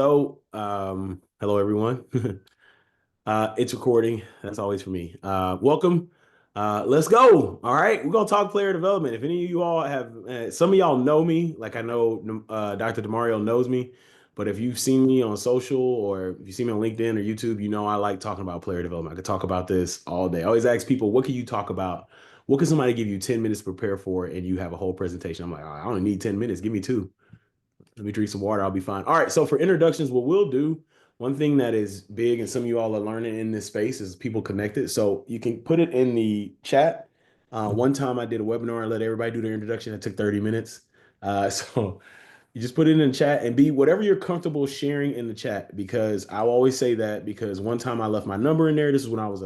Hello everyone. It's recording. That's always for me. Welcome. Let's go. All right, we're gonna talk player development. If any of you all have, some of y'all know me, like I know Dr. Demario knows me, but if you've seen me on social or if you see me on LinkedIn or YouTube, you know I like talking about player development. I could talk about this all day. I always ask people, what can you talk about? What can somebody give you 10 minutes to prepare for, and you have a whole presentation? I'm like, I only need 10 minutes. Give me two. Let me drink some water. I'll be fine. All right. So for introductions, what we'll do, one thing that is big and some of you all are learning in this space is people connected. So you can put it in the chat. One time I did a webinar and let everybody do their introduction. It took 30 minutes. So you just put it in the chat and be whatever you're comfortable sharing in the chat, because I will always say that, because one time I left my number in there. This is when I was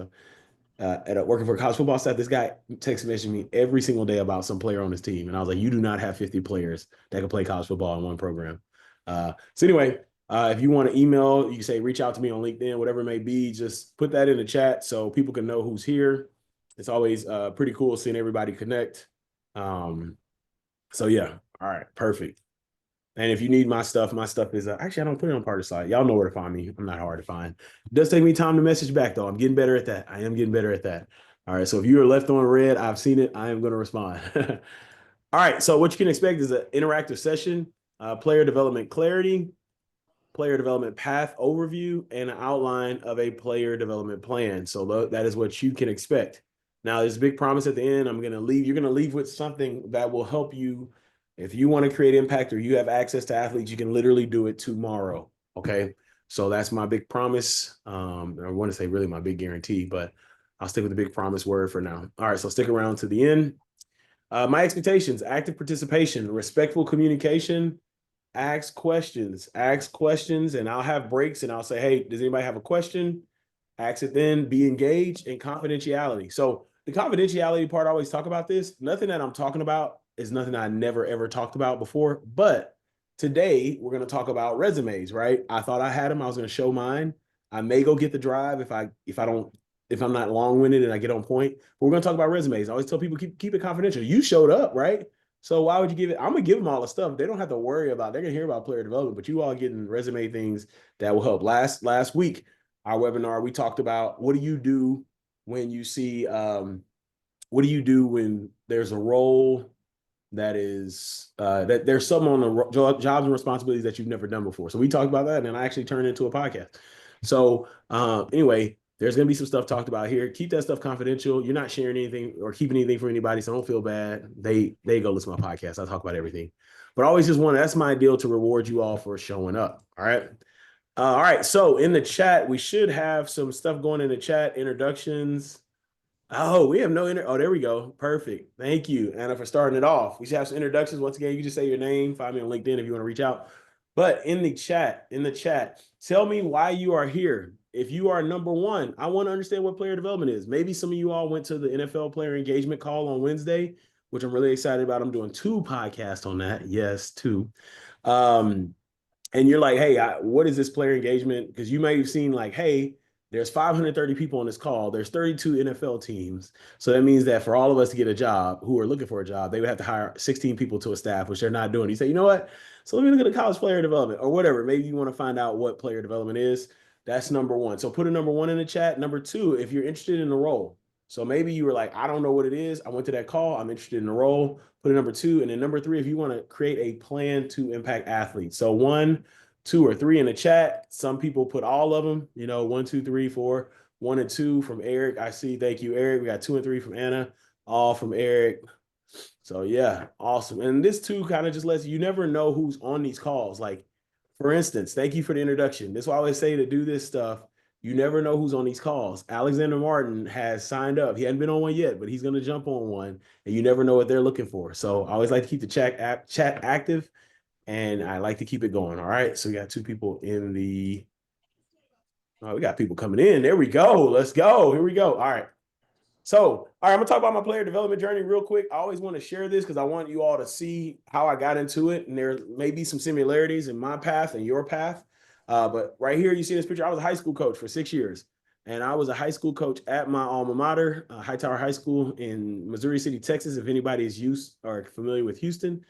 working for a college football staff. This guy text messaged me every single day about some player on his team, and I was like, "You do not have 50 players that can play college football in one program." So anyway, if you want to email, you can say reach out to me on LinkedIn, whatever it may be. Just put that in the chat so people can know who's here. It's always pretty cool seeing everybody connect. So yeah, all right, perfect. And if you need my stuff is actually, I don't put it on Party Side. Y'all know where to find me. I'm not hard to find. It does take me time to message back, though. I'm getting better at that. I am getting better at that. All right. So if you are left on red, I've seen it. I am going to respond. All right. So what you can expect is an interactive session, player development clarity, player development path overview, and an outline of a player development plan. So that is what you can expect. Now, there's a big promise at the end. You're going to leave with something that will help you. If you want to create impact or you have access to athletes, you can literally do it tomorrow. Okay. So that's my big promise. I want to say really my big guarantee, but I'll stick with the big promise word for now. All right. So stick around to the end. My expectations: active participation, respectful communication, ask questions, and I'll have breaks and I'll say, hey, does anybody have a question? Ask it then, be engaged, and confidentiality. So the confidentiality part, I always talk about this. Nothing that I'm talking about is nothing I never ever talked about before. But today we're going to talk about resumes, right? I thought I had them. I was going to show mine. I may go get the drive if I'm not long-winded and I get on point. But we're going to talk about resumes. I always tell people keep it confidential. You showed up, right? So why would you give it? I'm gonna give them all the stuff. They don't have to worry about. They're gonna hear about player development, but you all getting resume things that will help. Last week, our webinar, we talked about what do you do when you see what do you do when there's a role that is that there's something on the jobs and responsibilities that you've never done before. So we talked about that, and I actually turned it into a podcast. So anyway, there's going to be some stuff talked about here. Keep that stuff confidential. You're not sharing anything or keeping anything from anybody, so don't feel bad. They go listen to my podcast. I talk about everything, but I always just want that's my deal to reward you all for showing up. All right. All right. So in the chat, we should have some stuff going in the chat. Introductions. Oh, we have no Oh, there we go. Perfect. Thank you, Anna, for starting it off. We should have some introductions. Once again, you just say your name, find me on LinkedIn if you want to reach out. But in the chat, tell me why you are here. If you are number one, I want to understand what player development is. Maybe some of you all went to the NFL player engagement call on Wednesday, which I'm really excited about. I'm doing 2 podcasts on that. Yes, 2. And you're like, hey, what is this player engagement? Because you may have seen like, hey, there's 530 people on this call. There's 32 NFL teams. So that means that for all of us to get a job who are looking for a job, they would have to hire 16 people to a staff, which they're not doing. You say, you know what? So let me look at the college player development or whatever. Maybe you want to find out what player development is. That's number one. So put a number one in the chat. Number two, if you're interested in the role. So maybe you were like, I don't know what it is. I went to that call. I'm interested in the role. Put a number two. And then number three, if you want to create a plan to impact athletes. So 1, 2, or 3 in the chat. Some people put all of them, 1, 2, 3, 4, 1 and 2 from Eric. I see. Thank you, Eric. We got 2 and 3 from Anna, all from Eric. So yeah, awesome. And this too kind of just lets you never know who's on these calls. Like, for instance, thank you for the introduction. This is why I always say to do this stuff. You never know who's on these calls. Alexander Martin has signed up. He hadn't been on one yet, but he's going to jump on one, and you never know what they're looking for. So I always like to keep the chat active, and I like to keep it going. All right. So we got 2 people in the. Oh, we got people coming in. There we go. Let's go. Here we go. All right. So, all right, I'm gonna talk about my player development journey real quick. I always want to share this because I want you all to see how I got into it, and there may be some similarities in my path and your path. But right here, you see this picture. I was a high school coach for 6 years, and I was a high school coach at my alma mater, Hightower High School in Missouri City, Texas. If anybody is used or familiar with Houston,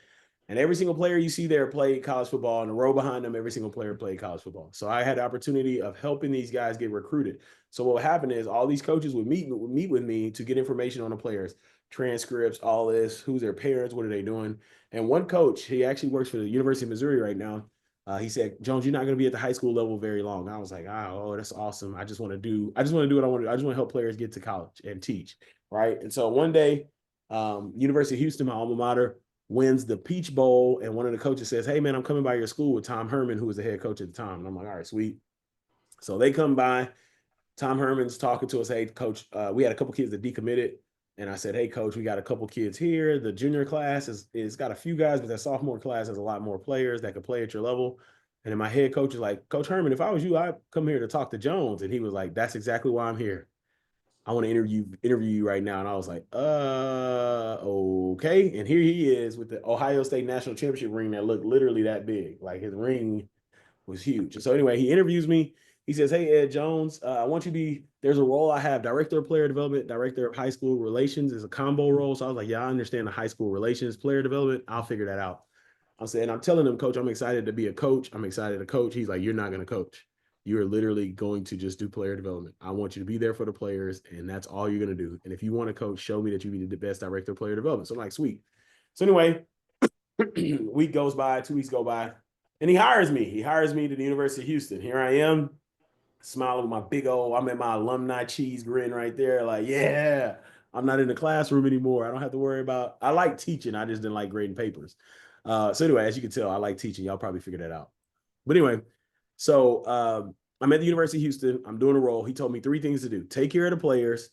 And every single player you see there played college football, and the row behind them, every single player played college football. So I had the opportunity of helping these guys get recruited. So what would happen is all these coaches would meet with me to get information on the players, transcripts, all this, who's their parents, what are they doing. And one coach, he actually works for the University of Missouri right now. He said, Jones, you're not going to be at the high school level very long. I was like, oh, that's awesome. I just want to do what I want to do. I just want to help players get to college and teach. Right. And so one day, University of Houston, my alma mater, wins the Peach Bowl, and one of the coaches says, hey, man, I'm coming by your school with Tom Herman, who was the head coach at the time. And I'm like, all right, sweet. So they come by. Tom Herman's talking to us. Hey, coach, we had a couple kids that decommitted. And I said, hey, coach, we got a couple kids here. The junior class is got a few guys, but that sophomore class has a lot more players that could play at your level. And then my head coach is like, Coach Herman, if I was you, I'd come here to talk to Jones. And he was like, that's exactly why I'm here. I want to interview you right now. And I was like, okay. And here he is with the Ohio State National Championship ring that looked literally that big. Like his ring was huge. So anyway, he interviews me. He says, hey, Ed Jones, I want you to be, there's a role I have, director of player development, director of high school relations is a combo role. So I was like, yeah, I understand the high school relations, player development. I'll figure that out. I'm saying, I'm telling him, coach, I'm excited to be a coach. I'm excited to coach. He's like, you're not going to coach. You're literally going to just do player development. I want you to be there for the players, and that's all you're going to do. And if you want to coach, show me that you be the best director of player development. So I'm like, sweet. So anyway, week goes by, 2 weeks go by, and he hires me. He hires me to the University of Houston. Here I am, smiling with my big old, I'm at my alumni cheese grin right there. Like, yeah, I'm not in the classroom anymore. I don't have to worry about, I like teaching. I just didn't like grading papers. So anyway, as you can tell, I like teaching. Y'all probably figured that out. But anyway, so I'm at the University of Houston. I'm doing a role. He told me 3 things to do: take care of the players,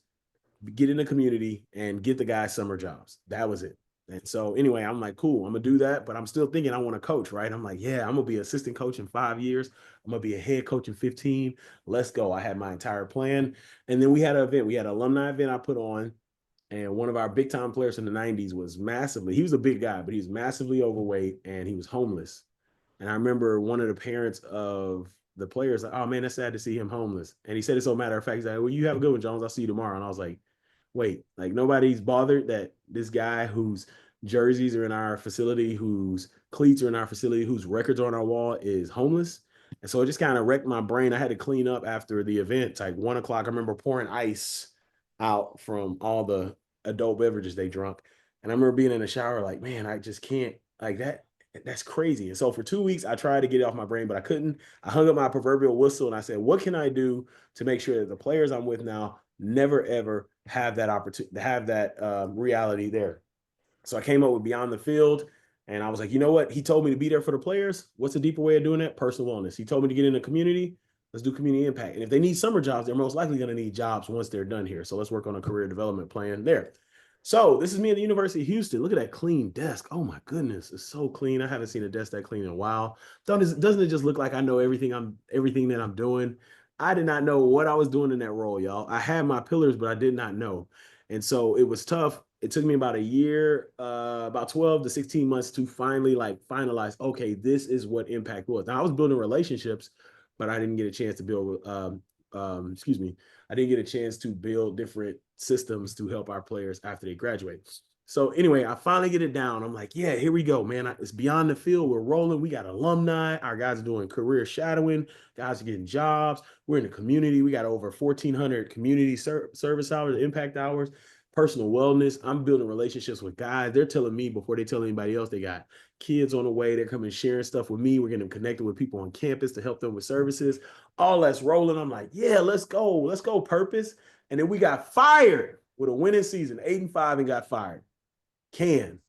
get in the community, and get the guys summer jobs. That was it. And so anyway, I'm like, cool, I'm gonna do that, but I'm still thinking I want to coach, right? I'm like, yeah, I'm gonna be assistant coach in 5 years. I'm gonna be a head coach in 15. Let's go. I had my entire plan. And then we had an event, we had an alumni event I put on. And one of our big time players in the 90s was massively, he was a big guy, but he was massively overweight and he was homeless. And I remember one of the parents of the players, like, oh man, that's sad to see him homeless. And he said it so matter of fact, he's like, well, you have a good one, Jones. I'll see you tomorrow. And I was like, wait, like nobody's bothered that this guy whose jerseys are in our facility, whose cleats are in our facility, whose records are on our wall is homeless. And so it just kind of wrecked my brain. I had to clean up after the event. It's like 1 o'clock. I remember pouring ice out from all the adult beverages they drunk. And I remember being in the shower, like, man, I just can't like that. That's crazy. And so for 2 weeks, I tried to get it off my brain, but I couldn't. I hung up my proverbial whistle and I said, what can I do to make sure that the players I'm with now never, ever have that opportunity, have that reality there? So I came up with Beyond the Field. And I was like, you know what? He told me to be there for the players. What's a deeper way of doing that? Personal wellness. He told me to get in the community. Let's do community impact. And if they need summer jobs, they're most likely going to need jobs once they're done here. So let's work on a career development plan there. So this is me at the University of Houston. Look at that clean desk. Oh my goodness, it's so clean. I haven't seen a desk that clean in a while. Doesn't it just look like I know everything that I'm doing? I did not know what I was doing in that role, y'all. I had my pillars, but I did not know. And so it was tough. It took me about a year, about 12 to 16 months to finally like finalize, okay, this is what impact was. Now I was building relationships, but I didn't get a chance to build excuse me, I didn't get a chance to build different systems to help our players after they graduate. So anyway, I finally get it down. I'm like, yeah, here we go, man. It's Beyond the Field. We're rolling. We got alumni. Our guys are doing career shadowing. Guys are getting jobs. We're in the community. We got over 1,400 community service hours, impact hours, personal wellness. I'm building relationships with guys. They're telling me before they tell anybody else they got kids on the way. They're coming sharing stuff with me. We're getting them connected with people on campus to help them with services. All that's rolling. I'm like, yeah, let's go. Let's go, purpose. And then we got fired with a winning season, 8-5, and got fired. Can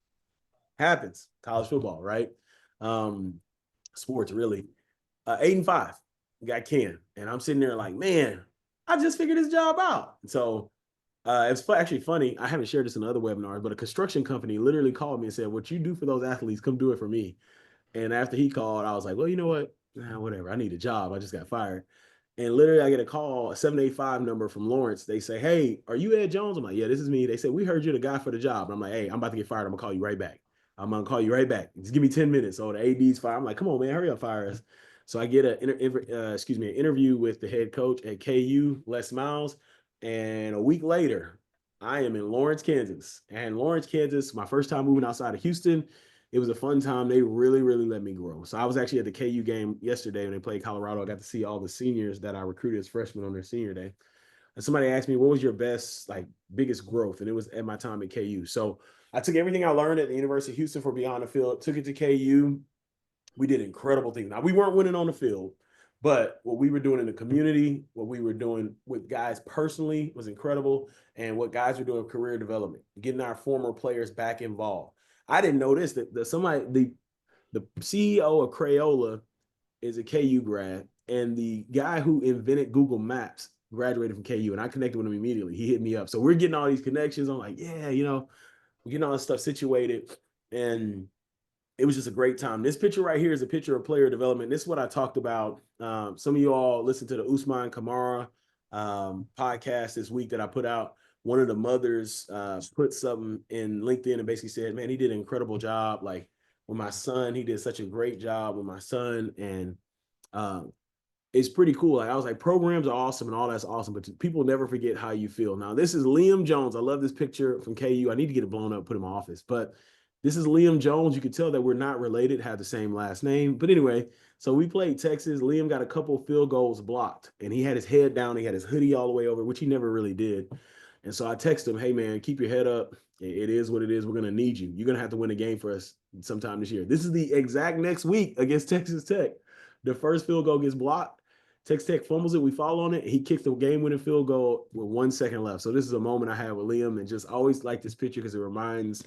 happens. College football, right? Sports really. 8-5, got can, and I'm sitting there like, man, I just figured this job out. So it's actually funny. I haven't shared this in other webinars, but a construction company literally called me and said, "What you do for those athletes, come do it for me." And after he called, I was like, "Well, you know what? Nah, whatever. I need a job. I just got fired." And literally, I get a call, a 785 number from Lawrence. They say, "Hey, are you Ed Jones?" I'm like, "Yeah, this is me." They said, "We heard you're the guy for the job." And I'm like, "Hey, I'm about to get fired. I'm gonna call you right back. I'm gonna call you right back. Just give me 10 minutes." So the AD's fire. I'm like, "Come on, man, hurry up, fire us." So I get an interview with the head coach at KU, Les Miles, and a week later, I am in Lawrence, Kansas. And Lawrence, Kansas, my first time moving outside of Houston. it was a fun time. They really, really let me grow. So I was actually at the KU game yesterday when they played Colorado. I got to see all the seniors that I recruited as freshmen on their senior day. And somebody asked me, what was your best, like, biggest growth? And it was at my time at KU. So I took everything I learned at the University of Houston for Beyond the Field, took it to KU. We did incredible things. Now, we weren't winning on the field, but what we were doing in the community, what we were doing with guys personally was incredible. And what guys were doing career development, getting our former players back involved. I didn't know this, that the CEO of Crayola is a KU grad, and the guy who invented Google Maps graduated from KU, and I connected with him immediately. He hit me up. So we're getting all these connections. I'm like, yeah, we're getting all this stuff situated. And it was just a great time. This picture right here is a picture of player development. This is what I talked about. Some of you all listened to the Usman Kamara podcast this week that I put out. One of the mothers put something in LinkedIn and basically said, man, he did an incredible job. Like with my son, he did such a great job with my son. And it's pretty cool. Like I was like, programs are awesome and all that's awesome, but people never forget how you feel. Now, this is Liam Jones. I love this picture from KU. I need to get it blown up, put in my office, but this is Liam Jones. You could tell that we're not related, have the same last name. But anyway, so we played Texas. Liam got a couple field goals blocked, and he had his head down. He had his hoodie all the way over, which he never really did. And so I texted him, hey, man, keep your head up. It is what it is. We're going to need you. You're going to have to win a game for us sometime this year. This is the exact next week against Texas Tech. The first field goal gets blocked. Texas Tech fumbles it. We fall on it. He kicks the game-winning field goal with 1 second left. So this is a moment I have with Liam, and just always like this picture because it reminds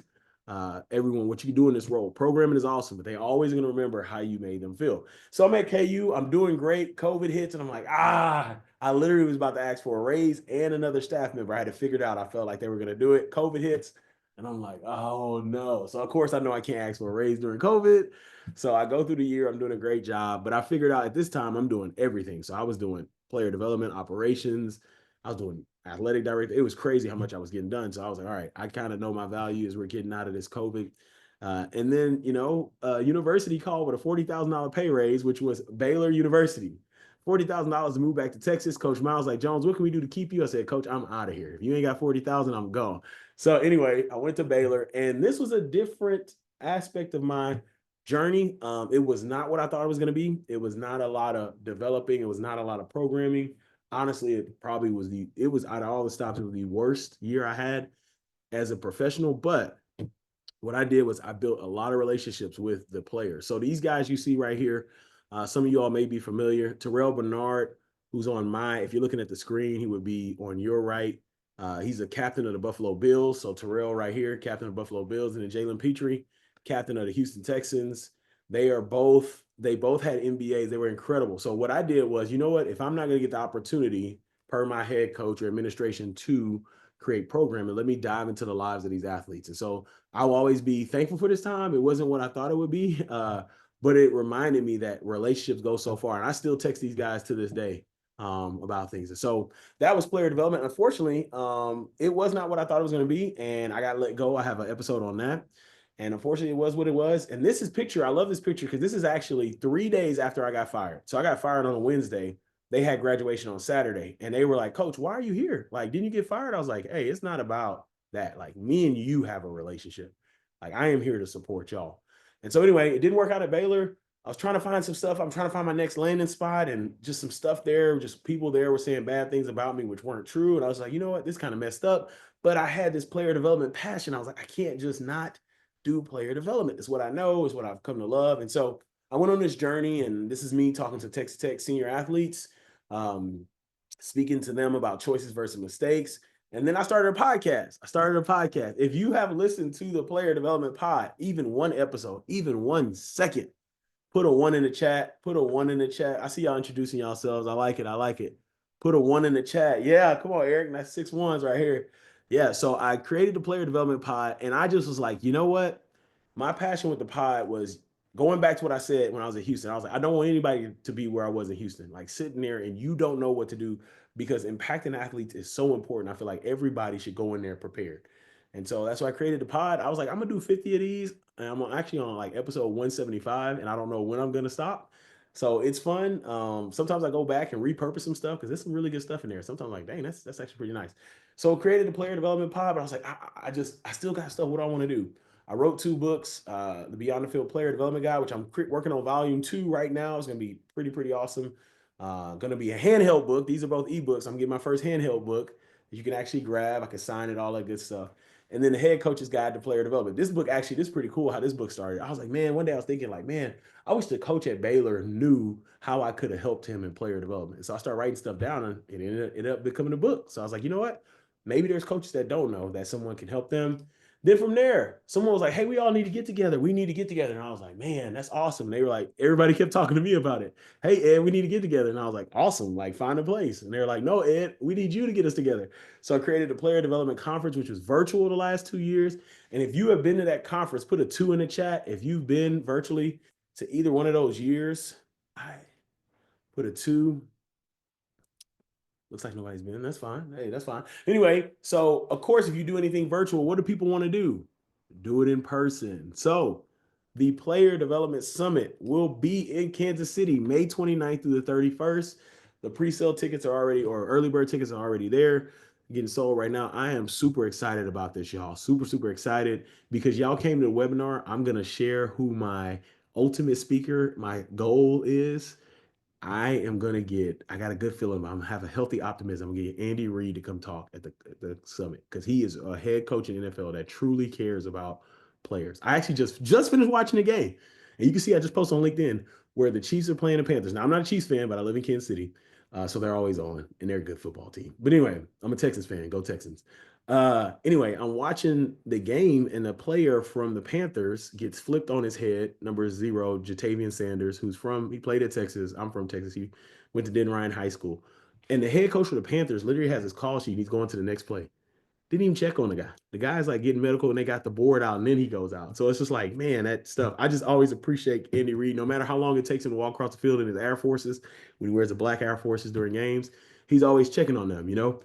everyone what you do in this role. Programming is awesome, but they always going to remember how you made them feel. So I'm at KU. I'm doing great. COVID hits, and I'm like, I literally was about to ask for a raise and another staff member. I had to figure it out. I felt like they were going to do it. COVID hits, and I'm like, oh no. So of course I know I can't ask for a raise during COVID. So I go through the year. I'm doing a great job, but I figured out at this time I'm doing everything. So I was doing player development, operations. I was doing athletic director. It was crazy how much I was getting done. So I was like, all right, I kind of know my value as we're getting out of this COVID. And then, university called with a $40,000 pay raise, which was Baylor University. $40,000 to move back to Texas. Coach Miles like, Jones, what can we do to keep you? I said, Coach, I'm out of here. If you ain't got 40,000, I'm gone. So anyway, I went to Baylor, and this was a different aspect of my journey. It was not what I thought it was going to be. It was not a lot of developing. It was not a lot of programming. Honestly, it was out of all the stops, it was the worst year I had as a professional. But what I did was I built a lot of relationships with the players. So these guys you see right here, some of you all may be familiar. Terrell Bernard, who's on if you're looking at the screen, he would be on your right. He's a captain of the Buffalo Bills. So Terrell right here, captain of the Buffalo Bills, and then Jalen Petrie, captain of the Houston Texans. They both had MBAs. They were incredible. So what I did was, you know what? If I'm not going to get the opportunity per my head coach or administration to create programming, let me dive into the lives of these athletes. And so I'll always be thankful for this time. It wasn't what I thought it would be, but it reminded me that relationships go so far. And I still text these guys to this day about things. And so that was player development. Unfortunately, it was not what I thought it was going to be, and I got let go. I have an episode on that. And unfortunately, it was what it was. And this is picture. I love this picture because this is actually 3 days after I got fired. So I got fired on a Wednesday. They had graduation on Saturday. And they were like, Coach, why are you here? Like, didn't you get fired? I was like, hey, it's not about that. Like, me and you have a relationship. Like, I am here to support y'all. And so anyway, it didn't work out at Baylor. I was trying to find some stuff. I'm trying to find my next landing spot, and just some stuff there. Just people there were saying bad things about me, which weren't true. And I was like, you know what? This kind of messed up. But I had this player development passion. I was like, I can't just not do player development. It's what I know, it's what I've come to love. And so I went on this journey, and this is me talking to Texas Tech senior athletes, speaking to them about choices versus mistakes. And then I started a podcast. If you have listened to the player development pod, even one episode, even 1 second, put a 1 in the chat. I see y'all introducing yourselves. I like it. Put a 1 in the chat. Yeah, come on, Eric. That's 6 ones right here. Yeah, so I created the player development pod, and I just was like, you know what? My passion with the pod was going back to what I said when I was in Houston. I was like, I don't want anybody to be where I was in Houston, like sitting there and you don't know what to do, because impacting athletes is so important. I feel like everybody should go in there prepared. And so that's why I created the pod. I was like, I'm gonna do 50 of these, and I'm actually on like episode 175, and I don't know when I'm gonna stop. So it's fun. Sometimes I go back and repurpose some stuff because there's some really good stuff in there. Sometimes I'm like, dang, that's actually pretty nice. So created the player development pod, but I was like, I still got stuff. What do I want to do? I wrote 2 books, the Beyond the Field Player Development Guide, which I'm working on volume 2 right now. It's going to be pretty awesome. Going to be a handheld book. These are both ebooks. I'm getting my first handheld book that you can actually grab. I can sign it, all that good stuff. And then the Head Coach's Guide to Player Development. This book, actually, this is pretty cool how this book started. I was like, man, one day I was thinking like, man, I wish the coach at Baylor knew how I could have helped him in player development. So I started writing stuff down, and it ended up becoming a book. So I was like, you know what? Maybe there's coaches that don't know that someone can help them. Then from there, someone was like, hey, we all need to get together. We need to get together. And I was like, man, that's awesome. And they were like, everybody kept talking to me about it. Hey, Ed, we need to get together. And I was like, awesome. Like, find a place. And they're like, no, Ed, we need you to get us together. So I created a player development conference, which was virtual the last 2 years. And if you have been to that conference, put a 2 in the chat. If you've been virtually to either one of those years, I put a 2. Looks like nobody's been. That's fine. Hey, that's fine. Anyway, so of course, if you do anything virtual, what do people want to do? Do it in person. So the Player Development Summit will be in Kansas City, May 29th through the 31st. The pre-sale tickets are already, or early bird tickets are already there, getting sold right now. I am super excited about this, y'all. Super excited because y'all came to the webinar. I'm going to share who my ultimate speaker, my goal is. I got a good feeling. I'm gonna have a healthy optimism. I'm gonna get Andy Reid to come talk at the summit because he is a head coach in the NFL that truly cares about players. I actually just finished watching the game, and you can see I just posted on LinkedIn where the Chiefs are playing the Panthers. Now I'm not a Chiefs fan, but I live in Kansas City, so they're always on, and they're a good football team. But anyway, I'm a Texans fan. Go Texans. Anyway, I'm watching the game, and the player from the Panthers gets flipped on his head. Number 0, Jatavian Sanders, he played at Texas. I'm from Texas. He went to Den Ryan High School. And the head coach for the Panthers literally has his call sheet. He's going to the next play. Didn't even check on the guy. The guy's like getting medical, and they got the board out, and then he goes out. So it's just like, man, that stuff. I just always appreciate Andy Reid, no matter how long it takes him to walk across the field in his Air Forces, when he wears the black Air Forces during games. He's always checking on them, you know?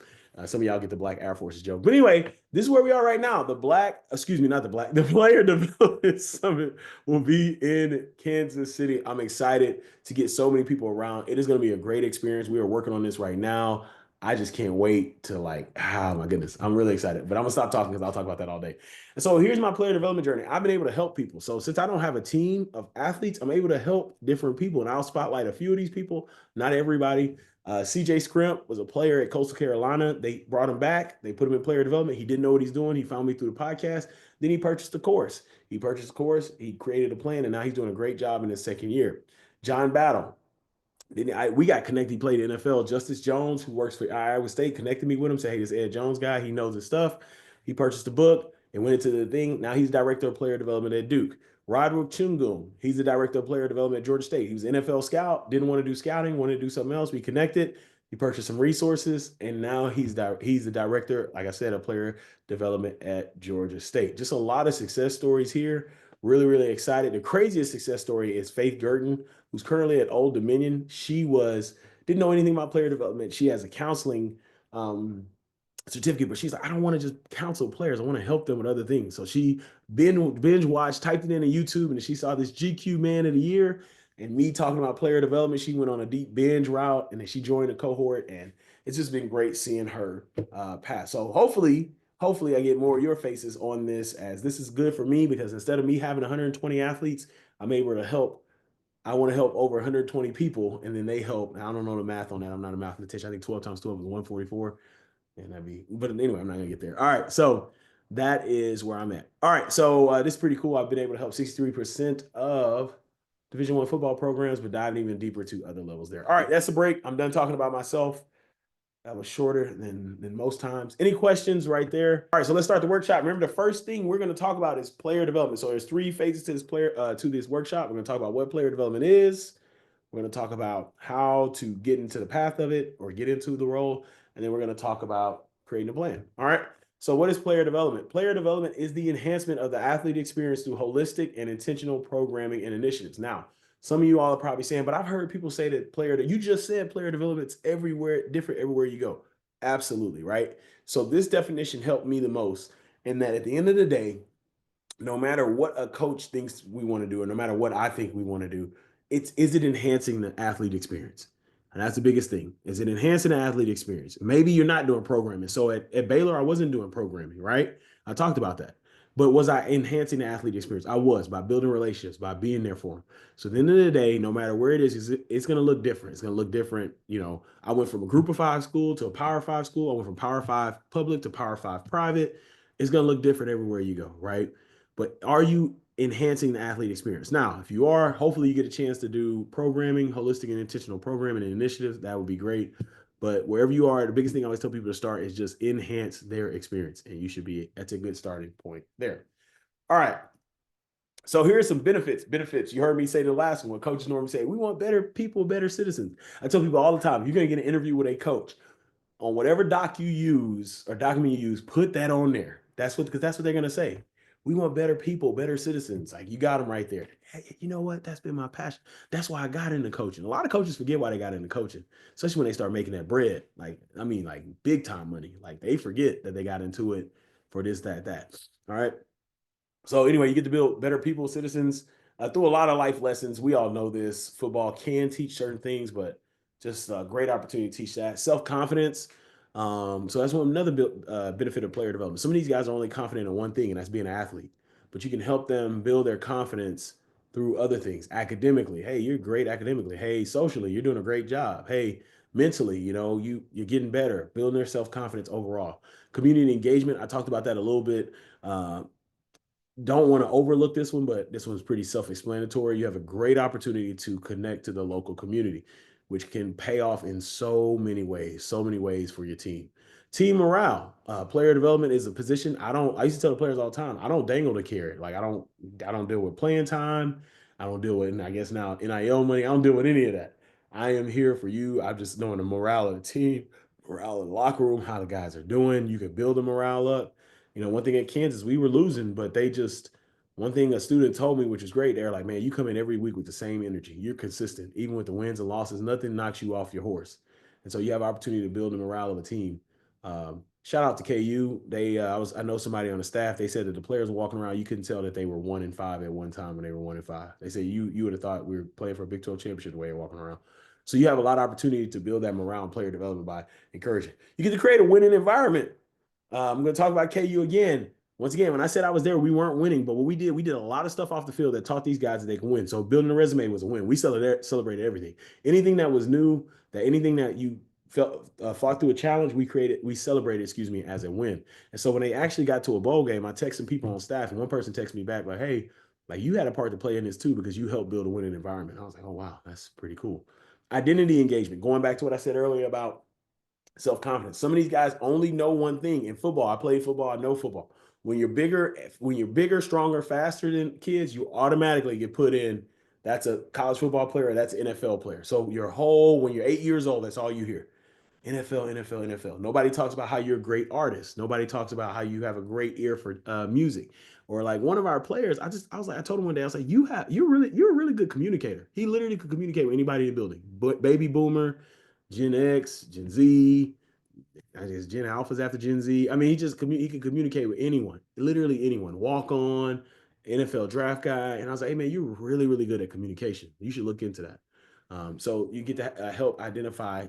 Some of y'all get the black Air Forces joke. But anyway, this is where we are right now. The Player Development Summit will be in Kansas City. I'm excited to get so many people around. It is going to be a great experience. We are working on this right now. I just can't wait to oh my goodness. I'm really excited, but I'm gonna stop talking because I'll talk about that all day. And so here's my player development journey. I've been able to help people. So since I don't have a team of athletes, I'm able to help different people. And I'll spotlight a few of these people, not everybody. CJ Scrimp was a player at Coastal Carolina. They brought him back. They put him in player development. He didn't know what he's doing. He found me through the podcast. Then he purchased the course. He created a plan, and now he's doing a great job in his second year. John Battle. We got connected. He played in the NFL. Justice Jones, who works for Iowa State, connected me with him. Said, hey, this Ed Jones guy, he knows his stuff. He purchased the book and went into the thing. Now he's director of player development at Duke. Roderick Chungum, he's the director of player development at Georgia State. He was an NFL scout, didn't want to do scouting, wanted to do something else. We connected. He purchased some resources, and now he's the director, like I said, of player development at Georgia State. Just a lot of success stories here. Really excited. The craziest success story is Faith Gurton, who's currently at Old Dominion. She didn't know anything about player development. She has a counseling certificate, but she's like, I don't want to just counsel players. I want to help them with other things. So she binge watched, typed it into YouTube, and she saw this GQ Man of the Year and me talking about player development. She went on a deep binge route, and then she joined a cohort, and it's just been great seeing her pass. So hopefully I get more of your faces on this, as this is good for me, because instead of me having 120 athletes, I'm able to help. I want to help over 120 people, and then they help. I don't know the math on that. I'm not a mathematician. I think 12 times 12 is 144. And but anyway, I'm not gonna get there. All right, so that is where I'm at. All right, so this is pretty cool. I've been able to help 63% of Division I football programs, but diving even deeper to other levels there. All right, that's a break. I'm done talking about myself. That was shorter than most times. Any questions right there? All right, so let's start the workshop. Remember, the first thing we're going to talk about is player development. So there's 3 phases to this workshop. We're going to talk about what player development is. We're going to talk about how to get into the path of it or get into the role. And then we're going to talk about creating a plan. All right. So what is player development? Player development is the enhancement of the athlete experience through holistic and intentional programming and initiatives. Now, some of you all are probably saying, but I've heard people say that you just said player development's different everywhere you go. Absolutely, right? So this definition helped me the most in that at the end of the day, no matter what a coach thinks we want to do, or no matter what I think we want to do, is it enhancing the athlete experience? And that's the biggest thing. Is it enhancing the athlete experience? Maybe you're not doing programming. So at Baylor, I wasn't doing programming, right? I talked about that. But was I enhancing the athlete experience? I was, by building relationships, by being there for them. So at the end of the day, no matter where it is, it's going to look different. It's going to look different. I went from a group of five school to a power five school. I went from power five public to power five private. It's going to look different everywhere you go, right? But are you enhancing the athlete experience? Now, if you are, hopefully you get a chance to do programming, holistic and intentional programming and initiatives. That would be great. But wherever you are, the biggest thing I always tell people to start is just enhance their experience. And you should be, that's a good starting point there. All right. So here are some benefits. Benefits. You heard me say the last one. Coaches normally say, we want better people, better citizens. I tell people all the time, you're going to get an interview with a coach on whatever doc you use or document you use, put that on there. Because that's what they're going to say. We want better people, better citizens. Like, you got them right there. Hey, you know what? That's been my passion. That's why I got into coaching. A lot of coaches forget why they got into coaching, especially when they start making that bread. Like big time money. Like, they forget that they got into it for this, that, that. All right. So anyway, you get to build better people, citizens, through a lot of life lessons. We all know this. Football can teach certain things, but just a great opportunity to teach that. Self-confidence. So that's another benefit of player development. Some of these guys are only confident in one thing, and that's being an athlete. But you can help them build their confidence through other things. Academically, hey, you're great academically. Hey, socially, you're doing a great job. Hey, mentally, you're getting better, building their self-confidence overall. Community engagement, I talked about that a little bit. Don't want to overlook this one, but this one's pretty self-explanatory. You have a great opportunity to connect to the local community, which can pay off in so many ways for your team. Team morale, player development is a position. I used to tell the players all the time, I don't dangle the carrot. Like, I don't deal with playing time. I don't deal with, and I guess now NIL money. I don't deal with any of that. I am here for you. I'm just knowing the morale of the team, morale in the locker room, how the guys are doing. You can build the morale up. One thing at Kansas, we were losing, but one thing a student told me, which is great, they're like, man, you come in every week with the same energy. You're consistent, even with the wins and losses. Nothing knocks you off your horse. And so you have opportunity to build the morale of a team. Shout out to KU. I know somebody on the staff. They said that the players were walking around. You couldn't tell that they were 1-5 at one time when they were 1-5. They said you would have thought we were playing for a Big 12 championship the way they're walking around. So you have a lot of opportunity to build that morale and player development by encouraging. You get to create a winning environment. I'm going to talk about KU again. Once again, when I said I was there, we weren't winning, but what we did a lot of stuff off the field that taught these guys that they can win. So building a resume was a win. We celebrated everything. Anything that was new, anything that you felt fought through a challenge, we celebrated, as a win. And so when they actually got to a bowl game, I texted people on staff, and one person texted me back like, "Hey, like, you had a part to play in this too because you helped build a winning environment." I was like, "Oh wow, that's pretty cool." Identity engagement. Going back to what I said earlier about self-confidence. Some of these guys only know one thing. In football, I played football, I know football. When you're bigger, stronger, faster than kids, you automatically get put in. That's a college football player, that's an NFL player. So when you're 8 years old, that's all you hear. NFL, NFL, NFL. Nobody talks about how you're a great artist. Nobody talks about how you have a great ear for music. Or like one of our players, I told him one day, I was like, you're a really good communicator. He literally could communicate with anybody in the building. But baby boomer, Gen X, Gen Z, I guess Gen Alpha's after Gen Z. I mean, he can communicate with anyone, literally anyone. Walk on, NFL draft guy, and I was like, hey man, you're really really good at communication. You should look into that. So you get to help identify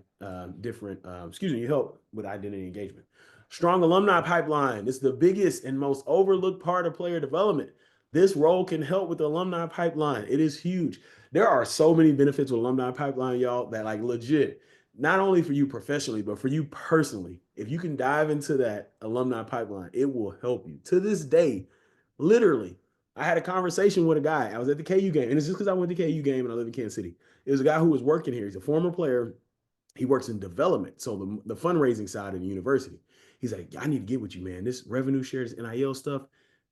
different. You help with identity engagement. Strong alumni pipeline. It's the biggest and most overlooked part of player development. This role can help with the alumni pipeline. It is huge. There are so many benefits with alumni pipeline, y'all, that like legit not only for you professionally, but for you personally, if you can dive into that alumni pipeline, it will help you. To this day, literally, I had a conversation with a guy. I was at the KU game, and it's just because I went to KU game and I live in Kansas City. It was a guy who was working here. He's a former player. He works in development, so the fundraising side of the university. He's like, I need to get with you, man. This revenue share, this NIL stuff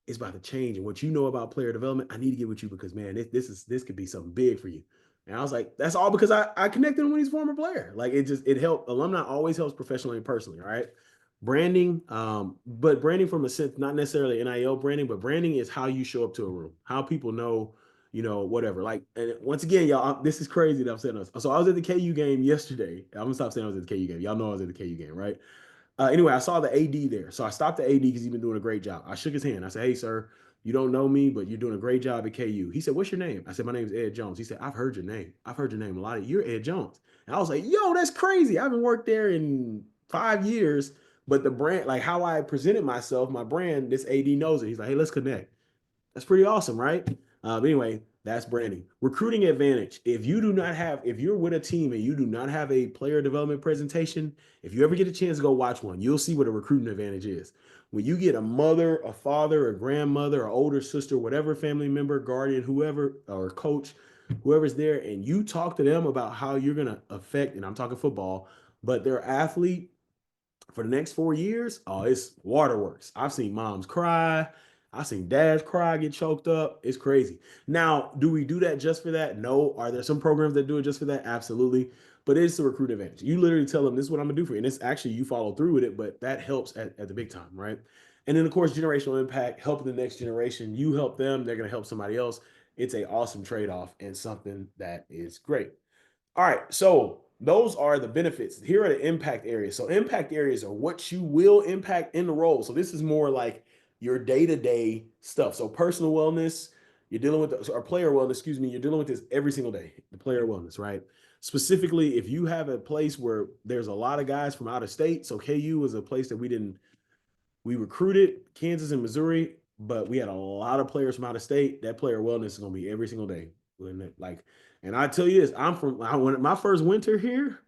is about to change. And what you know about player development, I need to get with you because, man, this could be something big for you. And I was like, that's all because I connected him with his former player. Like it helped. Alumni always helps professionally and personally. All right. Branding, but branding from a sense, not necessarily NIL branding, but branding is how you show up to a room, how people know, whatever. Like, and once again, y'all, this is crazy that I'm saying this. So I was at the KU game yesterday. I'm gonna stop saying I was at the KU game. Y'all know I was at the KU game, right? Anyway, I saw the AD there. So I stopped the AD because he's been doing a great job. I shook his hand. I said, hey, sir, you don't know me, but you're doing a great job at KU. He said, what's your name? I said, my name is Ed Jones. He said, I've heard your name. I've heard your name a lot. You're Ed Jones. And I was like, yo, that's crazy. I haven't worked there in 5 years, But the brand, like how I presented myself, my brand, this AD knows it. He's like, hey, let's connect. That's pretty awesome, right? But anyway, that's branding. Recruiting advantage. If you do not have, if you're with a team and you do not have a player development presentation, if you ever get a chance to go watch one, you'll see what a recruiting advantage is. When you get a mother, a father, a grandmother, or older sister, whatever family member, guardian, whoever, or coach, whoever's there, and you talk to them about how you're going to affect, and I'm talking football, but their athlete for the next 4 years, oh, it's waterworks. I've seen moms cry. I've seen dads cry, get choked up. It's crazy. Now, do we do that just for that? No. Are there some programs that do it just for that? Absolutely. But it's the recruit advantage. You literally tell them this is what I'm gonna do for you. And it's actually you follow through with it, but that helps at the big time, right? And then of course, generational impact, helping the next generation. You help them, they're gonna help somebody else. It's a awesome trade-off and something that is great. All right, so those are the benefits. Here are the impact areas. So impact areas are what you will impact in the role. So this is more like your day-to-day stuff. So personal wellness, you're dealing with or player wellness, excuse me, you're dealing with this every single day, the player wellness, right? Specifically, if you have a place where there's a lot of guys from out of state, so KU is a place that we recruited Kansas and Missouri, but we had a lot of players from out of state. That player wellness is going to be every single day. Like, and I tell you this, when my first winter here.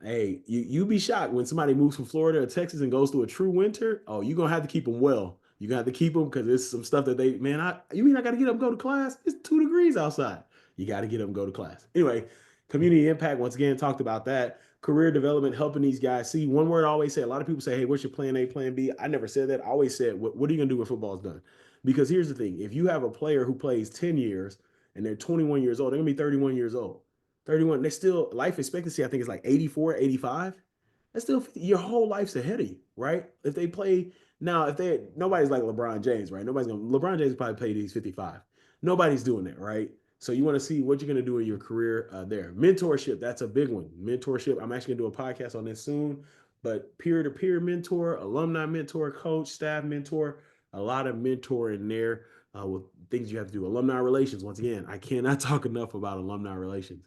Hey, you be shocked when somebody moves from Florida or Texas and goes through a true winter. Oh, you're gonna have to keep them well. You're gonna have to keep them because there's some stuff that you mean I gotta get up and go to class? It's 2 degrees outside. You gotta get up and go to class. Anyway, community impact, once again, talked about that. Career development, helping these guys. See, one word I always say, a lot of people say, hey, what's your plan A, plan B? I never said that. I always said, what are you gonna do when football's done? Because here's the thing: if you have a player who plays 10 years and they're 21 years old, they're gonna be 31 years old. 31, they still life expectancy, I think, is like 84, 85. That's still your whole life's ahead of you, right? If they play now, if they nobody's like LeBron James, right? LeBron James probably played these 55. Nobody's doing that, right? So you want to see what you're going to do in your career there. Mentorship, that's a big one. Mentorship, I'm actually going to do a podcast on this soon, but peer-to-peer mentor, alumni mentor, coach, staff mentor, a lot of mentoring there with things you have to do. Alumni relations, once again, I cannot talk enough about alumni relations.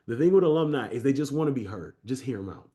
The thing with alumni is they just want to be heard. Just hear them out.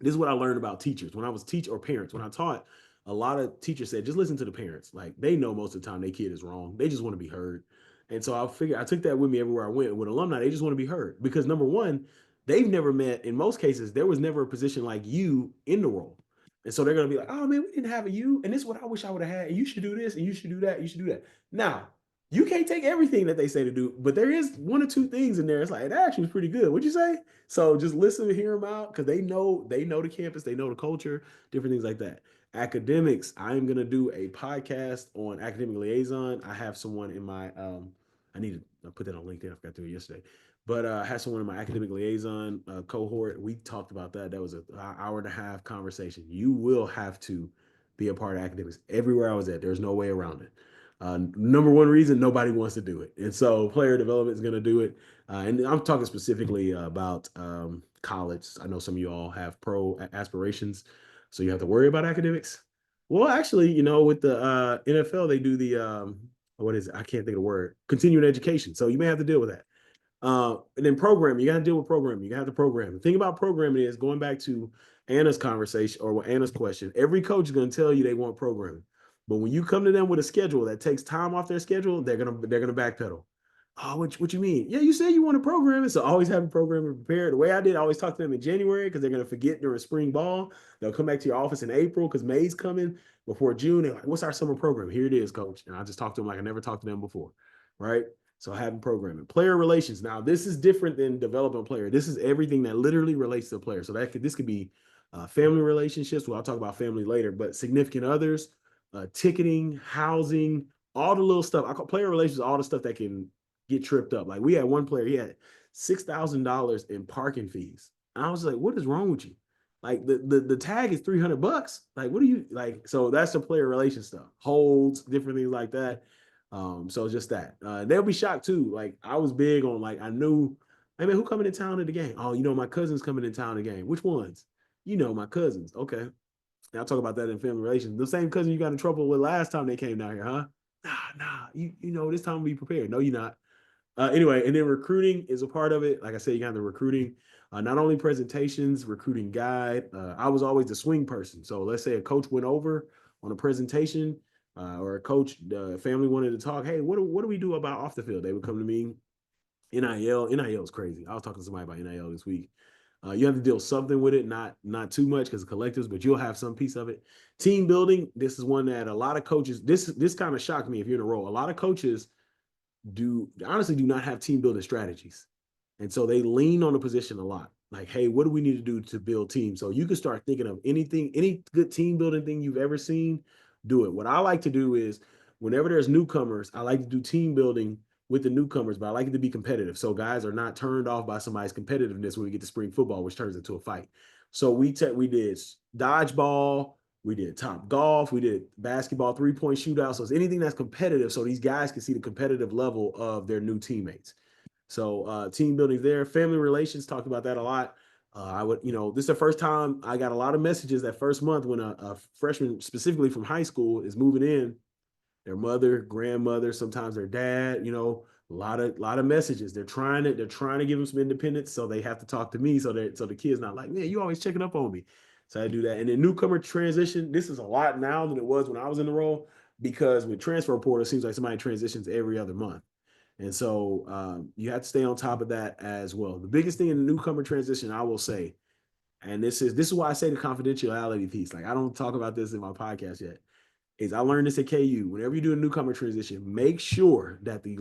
This is what I learned about teachers when I was or parents. When I taught, a lot of teachers said, just listen to the parents. Like they know most of the time their kid is wrong. They just want to be heard. And so I took that with me everywhere I went. With alumni, they just want to be heard because number one, they've never met, in most cases, there was never a position like you in the role. And so they're going to be like, oh man, we didn't have a you. And this is what I wish I would have had. And you should do this and you should do that. You should do that. Now, you can't take everything that they say to do, but there is one or two things in there. It's like, that actually was pretty good. What'd you say? So just listen to hear them out because they know the campus, they know the culture, different things like that. Academics, I'm gonna do a podcast on academic liaison. I have someone in my I need to put that on LinkedIn. I forgot to do it yesterday. But I had someone in my academic liaison cohort. We talked about that. That was an hour and a half conversation. You will have to be a part of academics everywhere I was at. There's no way around it. Number one reason nobody wants to do it. And so player development is going to do it. And I'm talking specifically about college. I know some of you all have pro aspirations, so you have to worry about academics. Well, actually, with the NFL, they do the, what is it? I can't think of the word, continuing education. So you may have to deal with that. And then programming, you got to deal with programming. You got to program. The thing about programming is going back to Anna's conversation or Anna's question. Every coach is going to tell you they want programming. But when you come to them with a schedule that takes time off their schedule, they're gonna backpedal. Oh, what you mean? Yeah, you said you want to program it, so always have a program prepared. The way I did, I always talk to them in January because they're gonna forget during spring ball. They'll come back to your office in April because May's coming before June. They're like, "What's our summer program?" Here it is, coach. And I just talk to them like I never talked to them before, right? So having programming, player relations. Now this is different than developing a player. This is everything that literally relates to the player. So this could be family relationships. Well, I'll talk about family later, but significant others, ticketing, housing, all the little stuff. I call player relations all the stuff that can get tripped up. Like we had one player, he had $6,000 in parking fees. And I was like, what is wrong with you? Like the tag is $300. Like, what do you like? So that's the player relation stuff, holds, different things like that. So just that. They'll be shocked too. Like I was big on like I knew, hey man, who coming in town to the game? Oh, my cousin's coming in town to the game. Which ones? My cousins. Okay. I'll talk about that in family relations. The same cousin you got in trouble with last time they came down here, huh? Nah. This time be prepared. No, you're not. Anyway, and then recruiting is a part of it. Like I said, you got the recruiting. Not only presentations, recruiting guide. I was always the swing person. So let's say a coach went over on a presentation, or a coach, family wanted to talk. Hey, what do we do about off the field? They would come to me. NIL is crazy. I was talking to somebody about NIL this week. You have to deal something with it, not too much because collectives, but you'll have some piece of it. Team building. This is one that a lot of coaches. This kind of shocked me if you're in a role. A lot of coaches honestly do not have team building strategies. And so they lean on the position a lot. Like, hey, what do we need to do to build teams? So you can start thinking of anything, any good team building thing you've ever seen, do it. What I like to do is whenever there's newcomers, I like to do team building with the newcomers, but I like it to be competitive. So guys are not turned off by somebody's competitiveness when we get to spring football, which turns into a fight. So we did dodgeball, we did top golf, we did basketball 3-point shootout. So it's anything that's competitive so these guys can see the competitive level of their new teammates. So team building there, family relations, talked about that a lot. This is the first time I got a lot of messages that first month when a freshman, specifically from high school, is moving in. Their mother, grandmother, sometimes their dad, a lot of messages. They're trying to give them some independence, so they have to talk to me so the kid's not like, man, you always checking up on me. So I do that. And then newcomer transition, this is a lot now than it was when I was in the role, because with transfer portal, it seems like somebody transitions every other month. And so you have to stay on top of that as well. The biggest thing in the newcomer transition, I will say, and this is why I say the confidentiality piece. Like, I don't talk about this in my podcast yet. Is I learned this at KU. Whenever you do a newcomer transition, make sure that the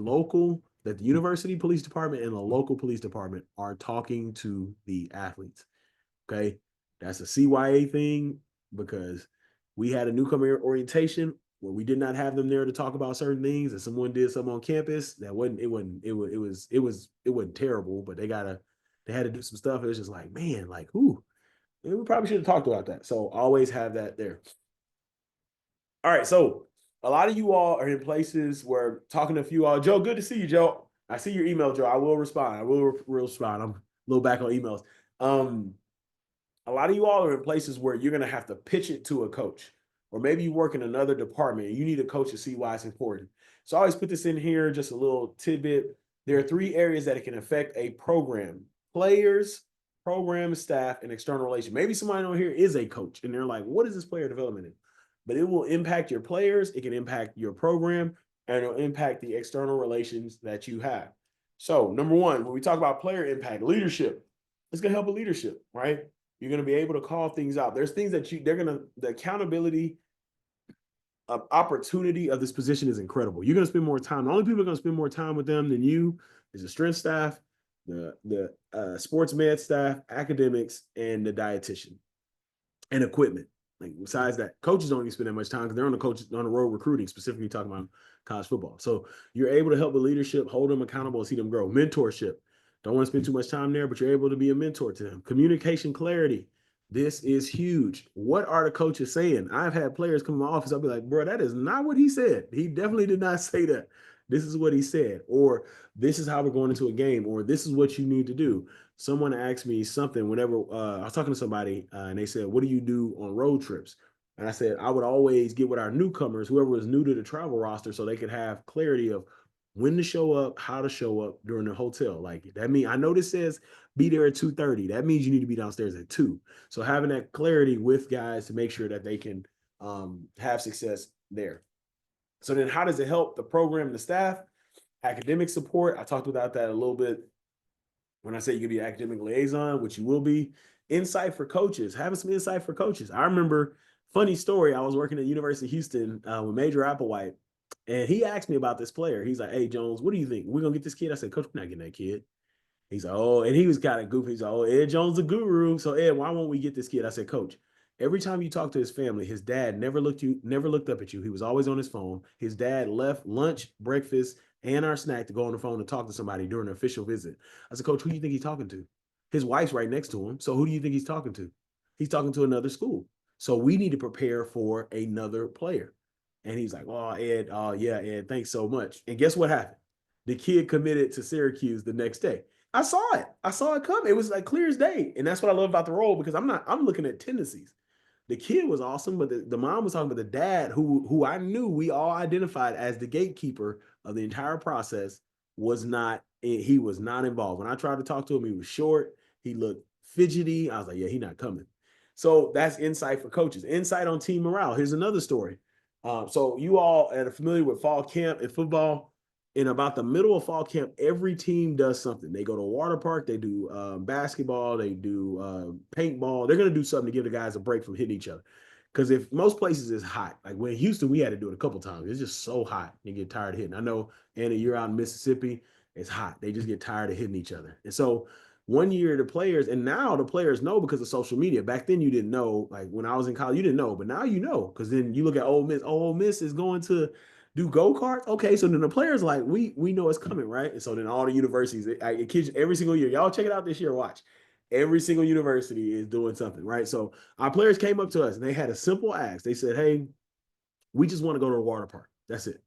university police department and the local police department are talking to the athletes. Okay, that's a CYA thing, because we had a newcomer orientation where we did not have them there to talk about certain things, and someone did something on campus that it wasn't terrible, but they had to do some stuff. It was just like, man, like, who? We probably should have talked about that. So always have that there. All right, so a lot of you all are in places where talking to a few all. Joe, good to see you, Joe. I see your email, Joe. I will respond. I will respond. I'm a little back on emails. A lot of you all are in places where you're going to have to pitch it to a coach, or maybe you work in another department and you need a coach to see why it's important. So I always put this in here, just a little tidbit. There are 3 areas that it can affect a program: players, program, staff, and external relations. Maybe somebody on here is a coach and they're like, what is this player development in? But it will impact your players, it can impact your program, and it'll impact the external relations that you have. So number 1, when we talk about player impact, leadership, it's going to help with leadership, right? You're going to be able to call things out. There's things that the accountability opportunity of this position is incredible. You're going to spend more time. The only people are going to spend more time with them than you is the strength staff, the sports med staff, academics, and the dietitian and equipment. Like, besides that, coaches don't even spend that much time because they're on the road recruiting, specifically talking about college football. So you're able to help with leadership, hold them accountable, see them grow. Mentorship. Don't want to spend too much time there, but you're able to be a mentor to them. Communication clarity. This is huge. What are the coaches saying? I've had players come to my office. I'll be like, bro, that is not what he said. He definitely did not say that. This is what he said. Or this is how we're going into a game. Or this is what you need to do. Someone asked me something whenever I was talking to somebody and they said, what do you do on road trips? And I said, I would always get with our newcomers, whoever was new to the travel roster, so they could have clarity of when to show up, how to show up during the hotel. Like, that means, I know this says be there at 2:30. That means you need to be downstairs at 2. So having that clarity with guys to make sure that they can have success there. So then how does it help the program and the staff? Academic support. I talked about that a little bit when I say you can be an academic liaison, which you will be. Insight for coaches, having some insight for coaches. I remember, funny story, I was working at University of Houston with Major Applewhite, and he asked me about this player. He's like, hey, Jones, what do you think? We're going to get this kid? I said, Coach, we're not getting that kid. He's like, oh, and he was kind of goofy. He's like, oh, Ed Jones, the guru. So, Ed, why won't we get this kid? I said, Coach, every time you talk to his family, his dad never looked up at you. He was always on his phone. His dad left lunch, breakfast, and our snack to go on the phone and talk to somebody during an official visit. I said, Coach, who do you think he's talking to? His wife's right next to him. So who do you think he's talking to? He's talking to another school. So we need to prepare for another player. And he's like, oh, Ed, oh, yeah, Ed, thanks so much. And guess what happened? The kid committed to Syracuse the next day. I saw it. I saw it come. It was like clear as day. And that's what I love about the role, because I'm looking at tendencies. The kid was awesome, but the mom was talking about the dad who I knew we all identified as the gatekeeper of the entire process he was not involved. When I tried to talk to him, he was short. He looked fidgety. I was like, yeah, he's not coming. So that's insight for coaches. Insight on team morale. Here's another story. So you all are familiar with fall camp in football. In about the middle of fall camp, every team does something. They go to a water park. They do basketball. They do paintball. They're going to do something to give the guys a break from hitting each other. Because if most places is hot, like when Houston, we had to do it a couple times. It's just so hot. You get tired of hitting. I know, Anna, you're out in Mississippi. It's hot. They just get tired of hitting each other. And so one year the players, and now the players know because of social media. Back then you didn't know. Like when I was in college, you didn't know, but now you know because then you look at Ole Miss. Oh, Ole Miss is going to do go karts. Okay, so then the players like we know it's coming, right? And so then all the universities, it kids every single year. Y'all check it out this year. Watch. Every single university is doing something, right? So our players came up to us and they had a simple ask. They said, "Hey, we just want to go to the water park. That's it.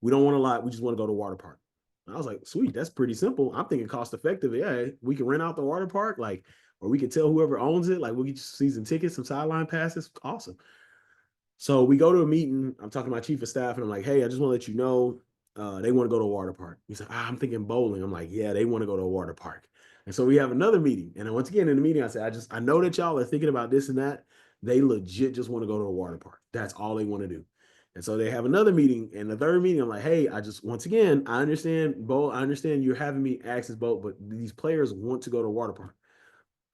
We don't want a lot. We just want to go to the water park." I was like, "Sweet, that's pretty simple." I'm thinking cost effective. Yeah, we can rent out the water park, like, or we can tell whoever owns it, like, we'll get season tickets, some sideline passes. Awesome. So we go to a meeting. I'm talking to my chief of staff, and I'm like, "Hey, I just want to let you know, they want to go to a water park." He's like, "I'm thinking bowling." I'm like, "Yeah, they want to go to a water park." And so we have another meeting. And then once again in the meeting, I said, I know that y'all are thinking about this and that. They legit just want to go to a water park. That's all they want to do. And so they have another meeting. And the third meeting, I'm like, "Hey, I just once again, I understand, Bo, I understand you're having me ask this boat, but these players want to go to a water park."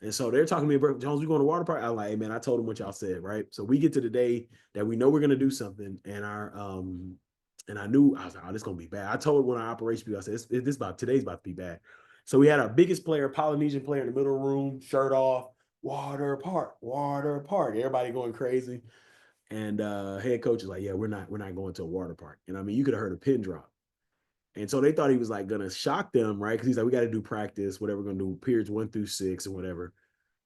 And so they're talking to me about Jones, we going to water park. I'm like, "Hey man, I told them what y'all said, right?" So we get to the day that we know we're gonna do something, and I knew I was like, "Oh, this is gonna be bad." I told one of our operations people, I said, this about today's about to be bad." So we had our biggest player, Polynesian player in the middle room, shirt off, water park, water park. Everybody going crazy. And head coach is like, "Yeah, we're not going to a water park." And I mean, you could have heard a pin drop. And so they thought he was like gonna shock them, right? Because he's like, "We got to do practice, whatever we're gonna do, periods 1 through 6 and whatever."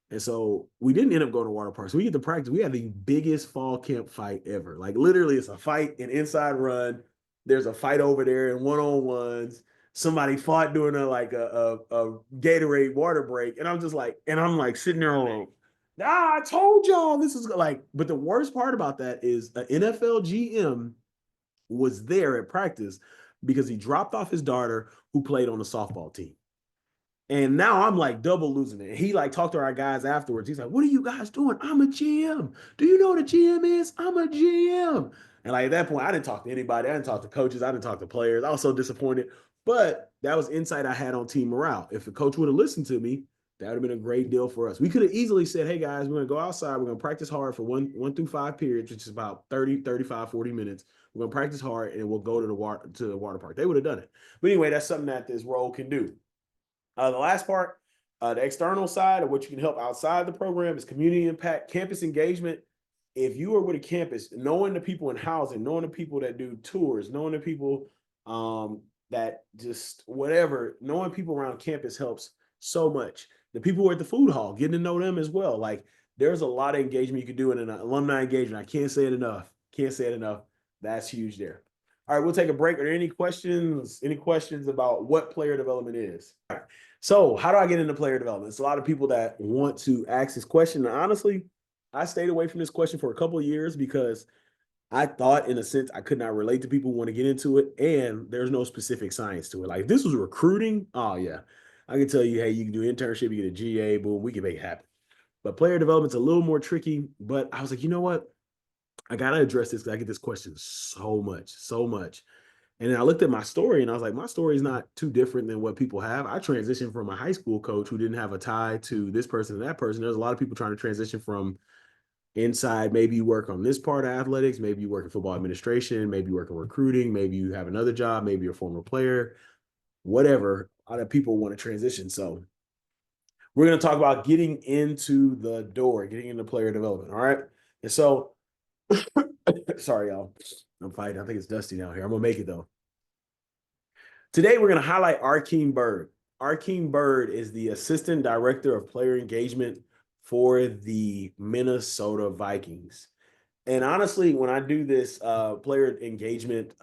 And so we didn't end up going to water park. So we get to practice. We had the biggest fall camp fight ever. Like literally, it's a fight, an inside run. There's a fight over there and one-on-ones. Somebody fought during a Gatorade water break. And I'm just like, and I'm like sitting there like, "Ah, I told y'all this is like," but the worst part about that is an NFL GM was there at practice because he dropped off his daughter who played on the softball team. And now I'm like double losing it. He like talked to our guys afterwards. He's like, "What are you guys doing? I'm a GM. Do you know what a GM is? I'm a GM." And like at that point, I didn't talk to anybody. I didn't talk to coaches. I didn't talk to players. I was so disappointed. But that was insight I had on team morale. If the coach would have listened to me, that would have been a great deal for us. We could have easily said, "Hey guys, we're gonna go outside. We're gonna practice hard for one through five periods, which is about 30, 35, 40 minutes. We're gonna practice hard and we'll go to the water park." They would have done it. But anyway, that's something that this role can do. The last part, the external side of what you can help outside the program is community impact, campus engagement. If you are with a campus, knowing the people in housing, knowing the people that do tours, knowing the people that just whatever, knowing people around campus helps so much. The people who are at the food hall, getting to know them as well. Like there's a lot of engagement you can do in an alumni engagement. I can't say it enough. Can't say it enough. That's huge there. All right, we'll take a break. Are there any questions? Any questions about what player development is? All right. So, how do I get into player development? It's a lot of people that want to ask this question. And honestly, I stayed away from this question for a couple of years because I thought, in a sense, I could not relate to people who want to get into it, and there's no specific science to it. Like if this was recruiting, oh yeah, I can tell you, hey, you can do internship, you get a GA, boom, we can make it happen. But player development's a little more tricky. But I was like, you know what? I gotta address this because I get this question so much, so much. And then I looked at my story and I was like, my story is not too different than what people have. I transitioned from a high school coach who didn't have a tie to this person and that person. There's a lot of people trying to transition from inside. Maybe you work on this part of athletics. Maybe you work in football administration. Maybe you work in recruiting. Maybe you have another job. Maybe you're a former player, whatever. A lot of people want to transition. So we're going to talk about getting into the door, getting into player development. All right. And so, sorry, y'all. I'm fighting. I think it's dusty down here. I'm going to make it though. Today, we're going to highlight Arkeem Byrd. Arkeem Byrd is the Assistant Director of Player Engagement for the Minnesota Vikings. And honestly, when I do this player engagement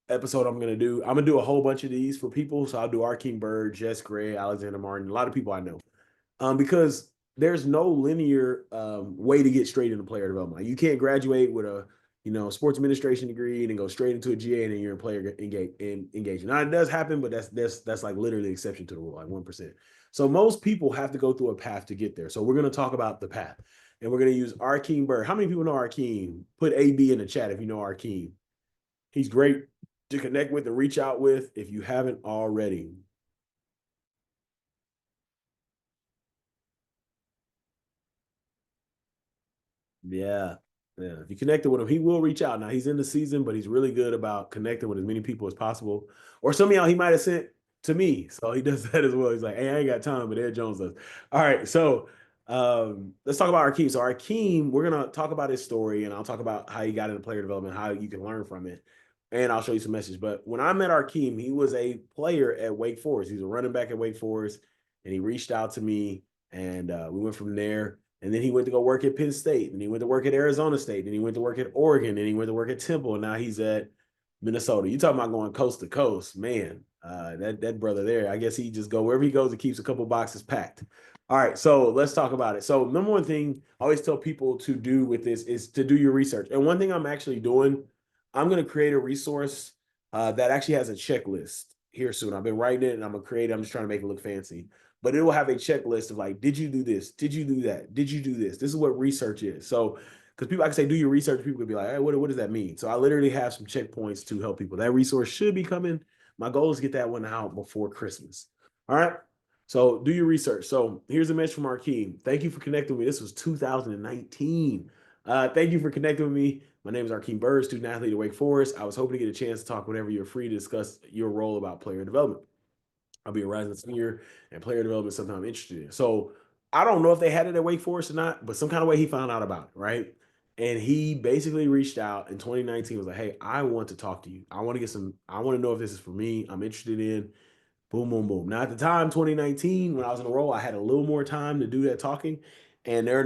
episode I'm going to do a whole bunch of these for people. So I'll do Arkeem Byrd, Jess Gray, Alexander Martin, a lot of people I know. Because there's no linear way to get straight into player development. Like you can't graduate with a sports administration degree and then go straight into a GA and then you're in player engagement. Now it does happen, but that's like literally the exception to the rule, like 1%. So most people have to go through a path to get there. So we're going to talk about the path, and we're going to use Arkeem Bird. How many people know Arkeem? Put AB in the chat if you know Arkeem. He's great to connect with and reach out with if you haven't already. Yeah. Yeah. If you connected with him, he will reach out. Now he's in the season, but he's really good about connecting with as many people as possible. Or some of y'all he might have sent to me. So he does that as well. He's like, hey, I ain't got time, but Ed Jones does. All right. So let's talk about Arkeem. So Arkeem, we're gonna talk about his story and I'll talk about how he got into player development, how you can learn from it. And I'll show you some messages. But when I met Arkeem, he was a player at Wake Forest. He was a running back at Wake Forest, and he reached out to me, and we went from there. And then he went to go work at Penn State. And he went to work at Arizona State. And he went to work at Oregon. And he went to work at Temple. And now he's at Minnesota. You talking about going coast to coast, man. That brother there, I guess he just go wherever he goes, he keeps a couple boxes packed. All right, so let's talk about it. So number one thing I always tell people to do with this is to do your research. And one thing I'm actually doing, I'm going to create a resource that actually has a checklist here soon. I've been writing it and I'm going to create it. I'm just trying to make it look fancy, but it will have a checklist of like, did you do this? Did you do that? Did you do this? This is what research is. So, because people, I can say, do your research. People could be like, hey, what does that mean? So I literally have some checkpoints to help people. That resource should be coming. My goal is to get that one out before Christmas. All right. So do your research. So here's a message from Arkeem. Thank you for connecting with me. This was 2019. Thank you for connecting with me. My name is Arkeem Bird, student athlete at Wake Forest. I was hoping to get a chance to talk whenever you're free to discuss your role about player development. I'll be a rising senior, and player development is something I'm interested in. So I don't know if they had it at Wake Forest or not, but some kind of way he found out about it, right? And he basically reached out in 2019, was like, hey, I want to talk to you. I want to get some, I want to know if this is for me. I'm interested in boom, boom, boom. Now at the time, 2019, when I was in a role, I had a little more time to do that talking. And there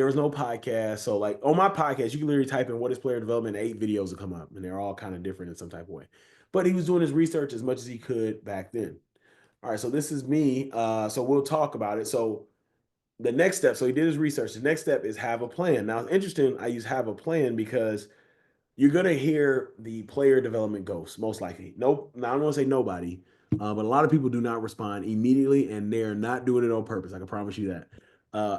was no podcast. So like on my podcast, you can literally type in what is player development, 8 videos will come up, and they're all kind of different in some type of way. But he was doing his research as much as he could back then. All right, so this is me. So we'll talk about it. So the next step, so he did his research. The next step is have a plan. Now it's interesting. I use have a plan because you're gonna hear the player development ghost, most likely. Nope, now I don't want to say nobody, but a lot of people do not respond immediately, and they're not doing it on purpose. I can promise you that.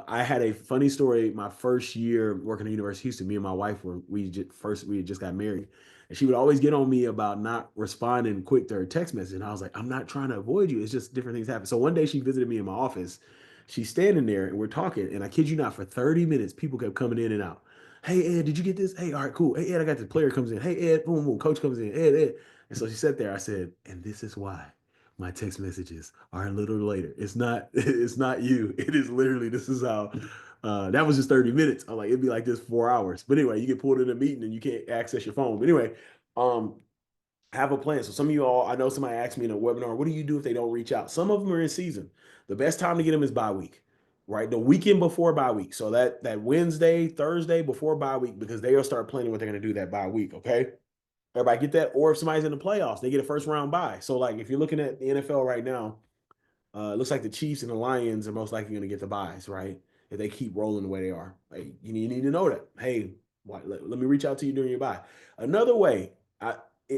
I had a funny story my first year working at University of Houston. Me and my wife we had just got married, and she would always get on me about not responding quick to her text message. And I was like, I'm not trying to avoid you. It's just different things happen. So one day she visited me in my office. She's standing there and we're talking, and I kid you not, for 30 minutes, people kept coming in and out. Hey Ed, did you get this? Hey, all right, cool. Hey Ed, I got this player comes in. Hey Ed, boom, boom, coach comes in. Ed. And so she sat there. I said, and this is why my text messages are a little later. It's not you. It is literally, this is how that was just 30 minutes. I'm like, it'd be like this 4 hours. But anyway, you get pulled in a meeting and you can't access your phone. But anyway, um, have a plan. So some of you all, I know somebody asked me in a webinar, what do you do if they don't reach out? Some of them are in season. The best time to get them is bye week, right? The weekend before bye week. So that Wednesday, Thursday before bye week, because they'll start planning what they're going to do that bye week. Okay. Everybody get that? Or if somebody's in the playoffs, they get a first round bye. So like if you're looking at the NFL right now, it looks like the Chiefs and the Lions are most likely going to get the buys, right? If they keep rolling the way they are. Like, you need to know that. Hey, let me reach out to you during your buy. Another way,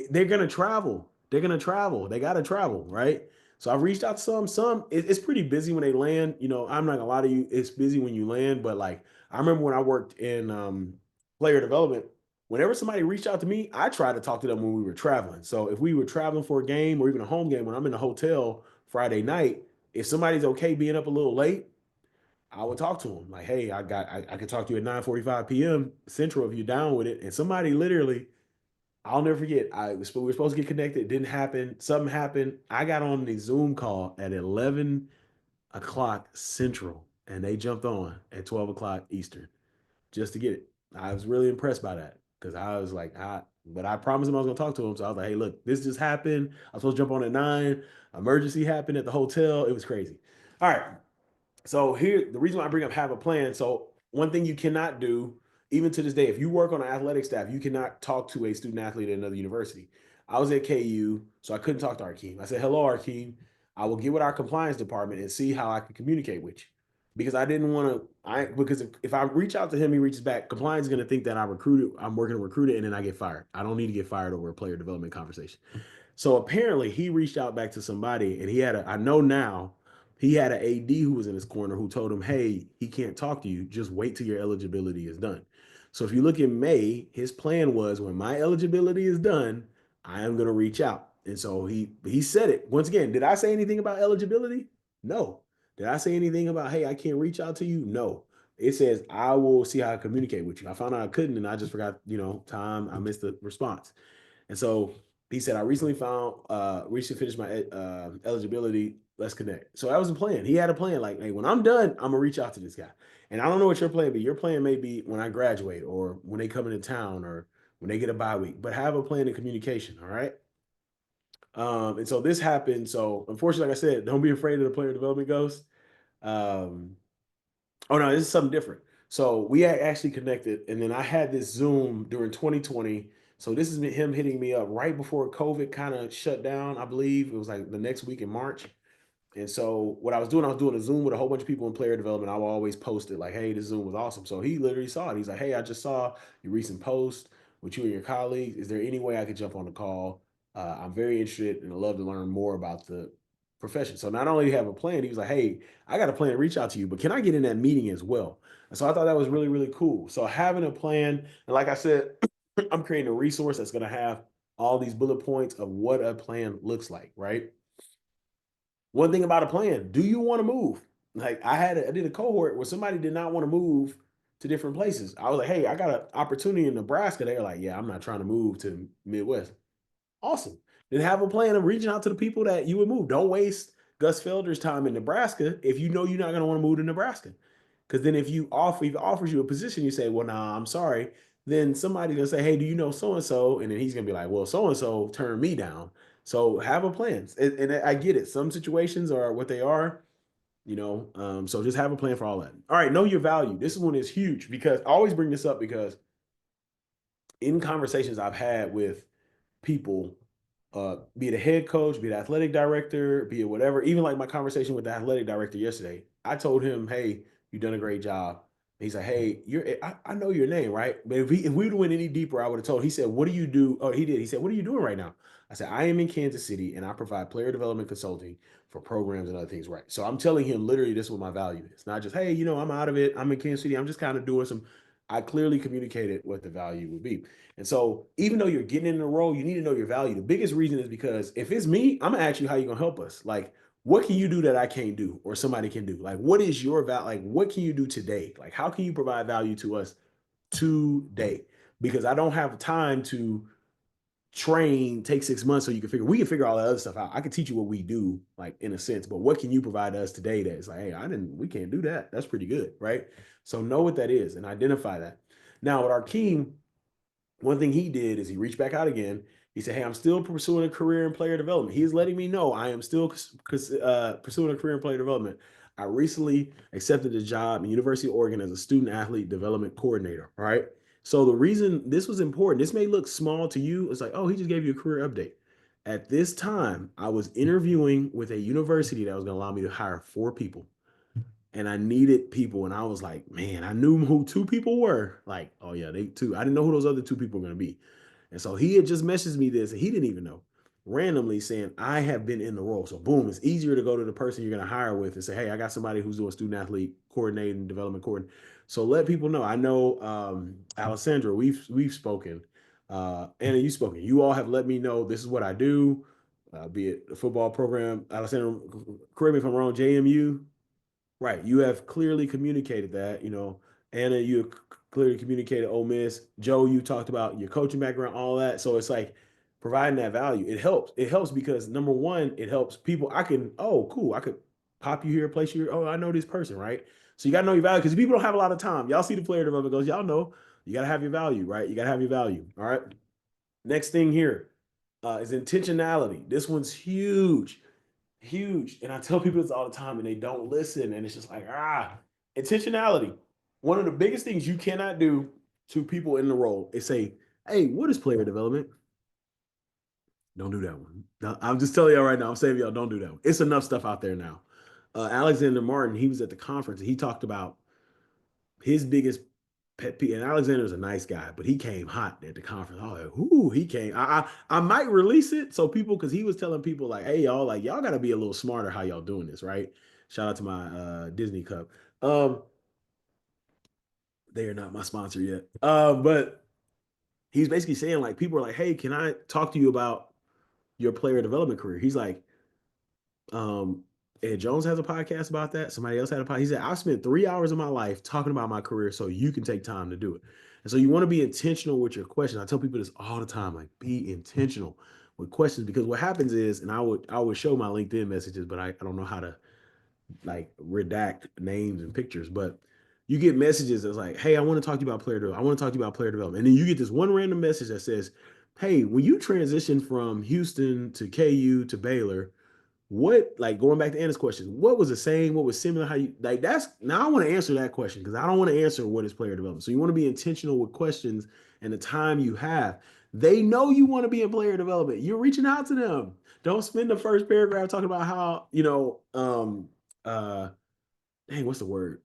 they're going to travel. They're going to travel. They got to travel, right? So I've reached out to it's pretty busy when they land. You know, I'm not gonna lie to you, it's busy when you land, but like I remember when I worked in player development, whenever somebody reached out to me, I tried to talk to them when we were traveling. So if we were traveling for a game or even a home game, when I'm in the hotel Friday night, if somebody's okay being up a little late, I would talk to them like, hey, I can talk to you at 9:45 p.m. Central if you're down with it. And somebody literally, I'll never forget, we were supposed to get connected. It didn't happen. Something happened. I got on the Zoom call at 11 o'clock Central and they jumped on at 12 o'clock Eastern just to get it. I was really impressed by that because I was like, but I promised him I was gonna talk to him. So I was like, hey, look, this just happened. I was supposed to jump on at 9. Emergency happened at the hotel. It was crazy. All right. So here, the reason why I bring up have a plan. So one thing you cannot do, even to this day, if you work on an athletic staff, you cannot talk to a student athlete at another university. I was at KU, so I couldn't talk to Arkeem. I said, hello, Arkeem. I will get with our compliance department and see how I can communicate with you. Because I didn't want to, because if I reach out to him, he reaches back, compliance is going to think that I'm working to recruit it, and then I get fired. I don't need to get fired over a player development conversation. So apparently he reached out back to somebody and I know now he had an AD who was in his corner who told him, hey, he can't talk to you. Just wait till your eligibility is done. So if you look in May, his plan was when my eligibility is done, I am going to reach out. And so he said it. Once again, did I say anything about eligibility? No. Did I say anything about, hey, I can't reach out to you? No. It says, I will see how I communicate with you. I found out I couldn't, and I just forgot, time. I missed the response. And so he said, I recently finished my eligibility. Let's connect. So that was a plan. He had a plan like, hey, when I'm done, I'm gonna reach out to this guy. And I don't know what your plan be. Your plan may be when I graduate or when they come into town or when they get a bye week, but have a plan of communication. All right. And so this happened. So unfortunately, like I said, don't be afraid of the player development ghost. Um, Oh no, this is something different. So we had actually connected, and then I had this Zoom during 2020. So this is him hitting me up right before COVID kind of shut down. I believe it was like the next week in March. And so what I was doing a Zoom with a whole bunch of people in player development. I will always post it like, hey, this Zoom was awesome. So he literally saw it. He's like, hey, I just saw your recent post with you and your colleagues. Is there any way I could jump on the call? I'm very interested and I'd love to learn more about the profession. So not only do you have a plan, he was like, hey, I got a plan to reach out to you, but can I get in that meeting as well? And so I thought that was really, really cool. So having a plan, and like I said, I'm creating a resource that's going to have all these bullet points of what a plan looks like, right? One thing about a plan, do you want to move? Like I did a cohort where somebody did not want to move to different places. I was like, hey, I got an opportunity in Nebraska. They're like, yeah, I'm not trying to move to Midwest. Awesome. Then have a plan of reaching out to the people that you would move. Don't waste Gus Felder's time in Nebraska if you know you're not going to want to move to Nebraska. Because then if he offers you a position, you say, well, nah, I'm sorry. Then somebody's gonna say, hey, do you know so and so? And then he's gonna be like, well, so and so turned me down. So have a plan. And I get it. Some situations are what they are, so just have a plan for all that. All right, know your value. This one is huge because I always bring this up because in conversations I've had with people, be it a head coach, be it athletic director, be it whatever. Even like my conversation with the athletic director yesterday, I told him, "Hey, you've done a great job." And he's like, "Hey, I know your name, right?" But if we went any deeper, I would have told. He said, "What do you do?" Oh, he did. He said, "What are you doing right now?" I said, "I am in Kansas City, and I provide player development consulting for programs and other things." Right. So I'm telling him literally this is what my value is. Not just, "Hey, I'm out of it. I'm in Kansas City. I'm just kind of doing some." I clearly communicated what the value would be. And so, even though you're getting in the role, you need to know your value. The biggest reason is because if it's me, I'm gonna ask you how you're gonna help us. Like, what can you do that I can't do, or somebody can do? Like, what is your value? Like, what can you do today? Like, how can you provide value to us today? Because I don't have time to train, take 6 months so we can figure all that other stuff out. I can teach you what we do, like in a sense, but what can you provide us today that is like, hey, we can't do that. That's pretty good, right? So know what that is and identify that. Now with our team, one thing he did is he reached back out again. He said, hey, I'm still pursuing a career in player development. He's letting me know I am still pursuing a career in player development. I recently accepted a job in University of Oregon as a student athlete development coordinator. All right. So the reason this was important, this may look small to you. It's like, oh, he just gave you a career update. At this time, I was interviewing with a university that was going to allow me to hire 4 people and I needed people. And I was like, man, I knew who 2 people were. Like, oh yeah, they 2. I didn't know who those other 2 people were going to be. And so he had just messaged me this, and he didn't even know, randomly saying, I have been in the role. So boom, it's easier to go to the person you're going to hire with and say, hey, I got somebody who's doing student athlete coordinating, development coordinating. So let people know. I know Alessandra, we've spoken. Anna, you've spoken. You all have let me know this is what I do, be it a football program. Alessandra, correct me if I'm wrong, JMU. Right. You have clearly communicated that, Anna, you have clearly communicated Ole Miss. Joe, you talked about your coaching background, all that. So it's like providing that value. It helps. It helps because number one, it helps people. Oh, cool. I could pop you here, place you here. Oh, I know this person, right? So you got to know your value because people don't have a lot of time. Y'all see the player development goes, y'all know you got to have your value, right? You got to have your value. All right. Next thing here is intentionality. This one's huge, huge. And I tell people this all the time and they don't listen. And it's just like, intentionality. One of the biggest things you cannot do to people in the role is say, hey, what is player development? Don't do that one. No, I'm just telling y'all right now, I'm saying y'all don't do that one. It's enough stuff out there now. Alexander Martin, he was at the conference and he talked about his biggest pet peeve. And Alexander's a nice guy, but he came hot at the conference. I was like, ooh, he came. I might release it so people, because he was telling people like, hey, y'all, like y'all got to be a little smarter how y'all doing this, right? Shout out to my Disney Cup. Um, they are not my sponsor yet. But he's basically saying like people are like, hey, can I talk to you about your player development career? He's like, um, Ed Jones has a podcast about that. Somebody else had a podcast. He said, I've spent 3 hours of my life talking about my career so you can take time to do it. And so you want to be intentional with your questions. I tell people this all the time, like be intentional with questions because what happens is, and I would show my LinkedIn messages, but I don't know how to like redact names and pictures, but you get messages that's like, hey, I want to talk to you about player development. I want to talk to you about player development. And then you get this one random message that says, hey, when you transition from Houston to KU to Baylor, what like going back to Anna's question, what was the same? What was similar? How you like that's now I want to answer that question because I don't want to answer what is player development. So you want to be intentional with questions and the time you have. They know you want to be in player development. You're reaching out to them. Don't spend the first paragraph talking about how, dang, what's the word?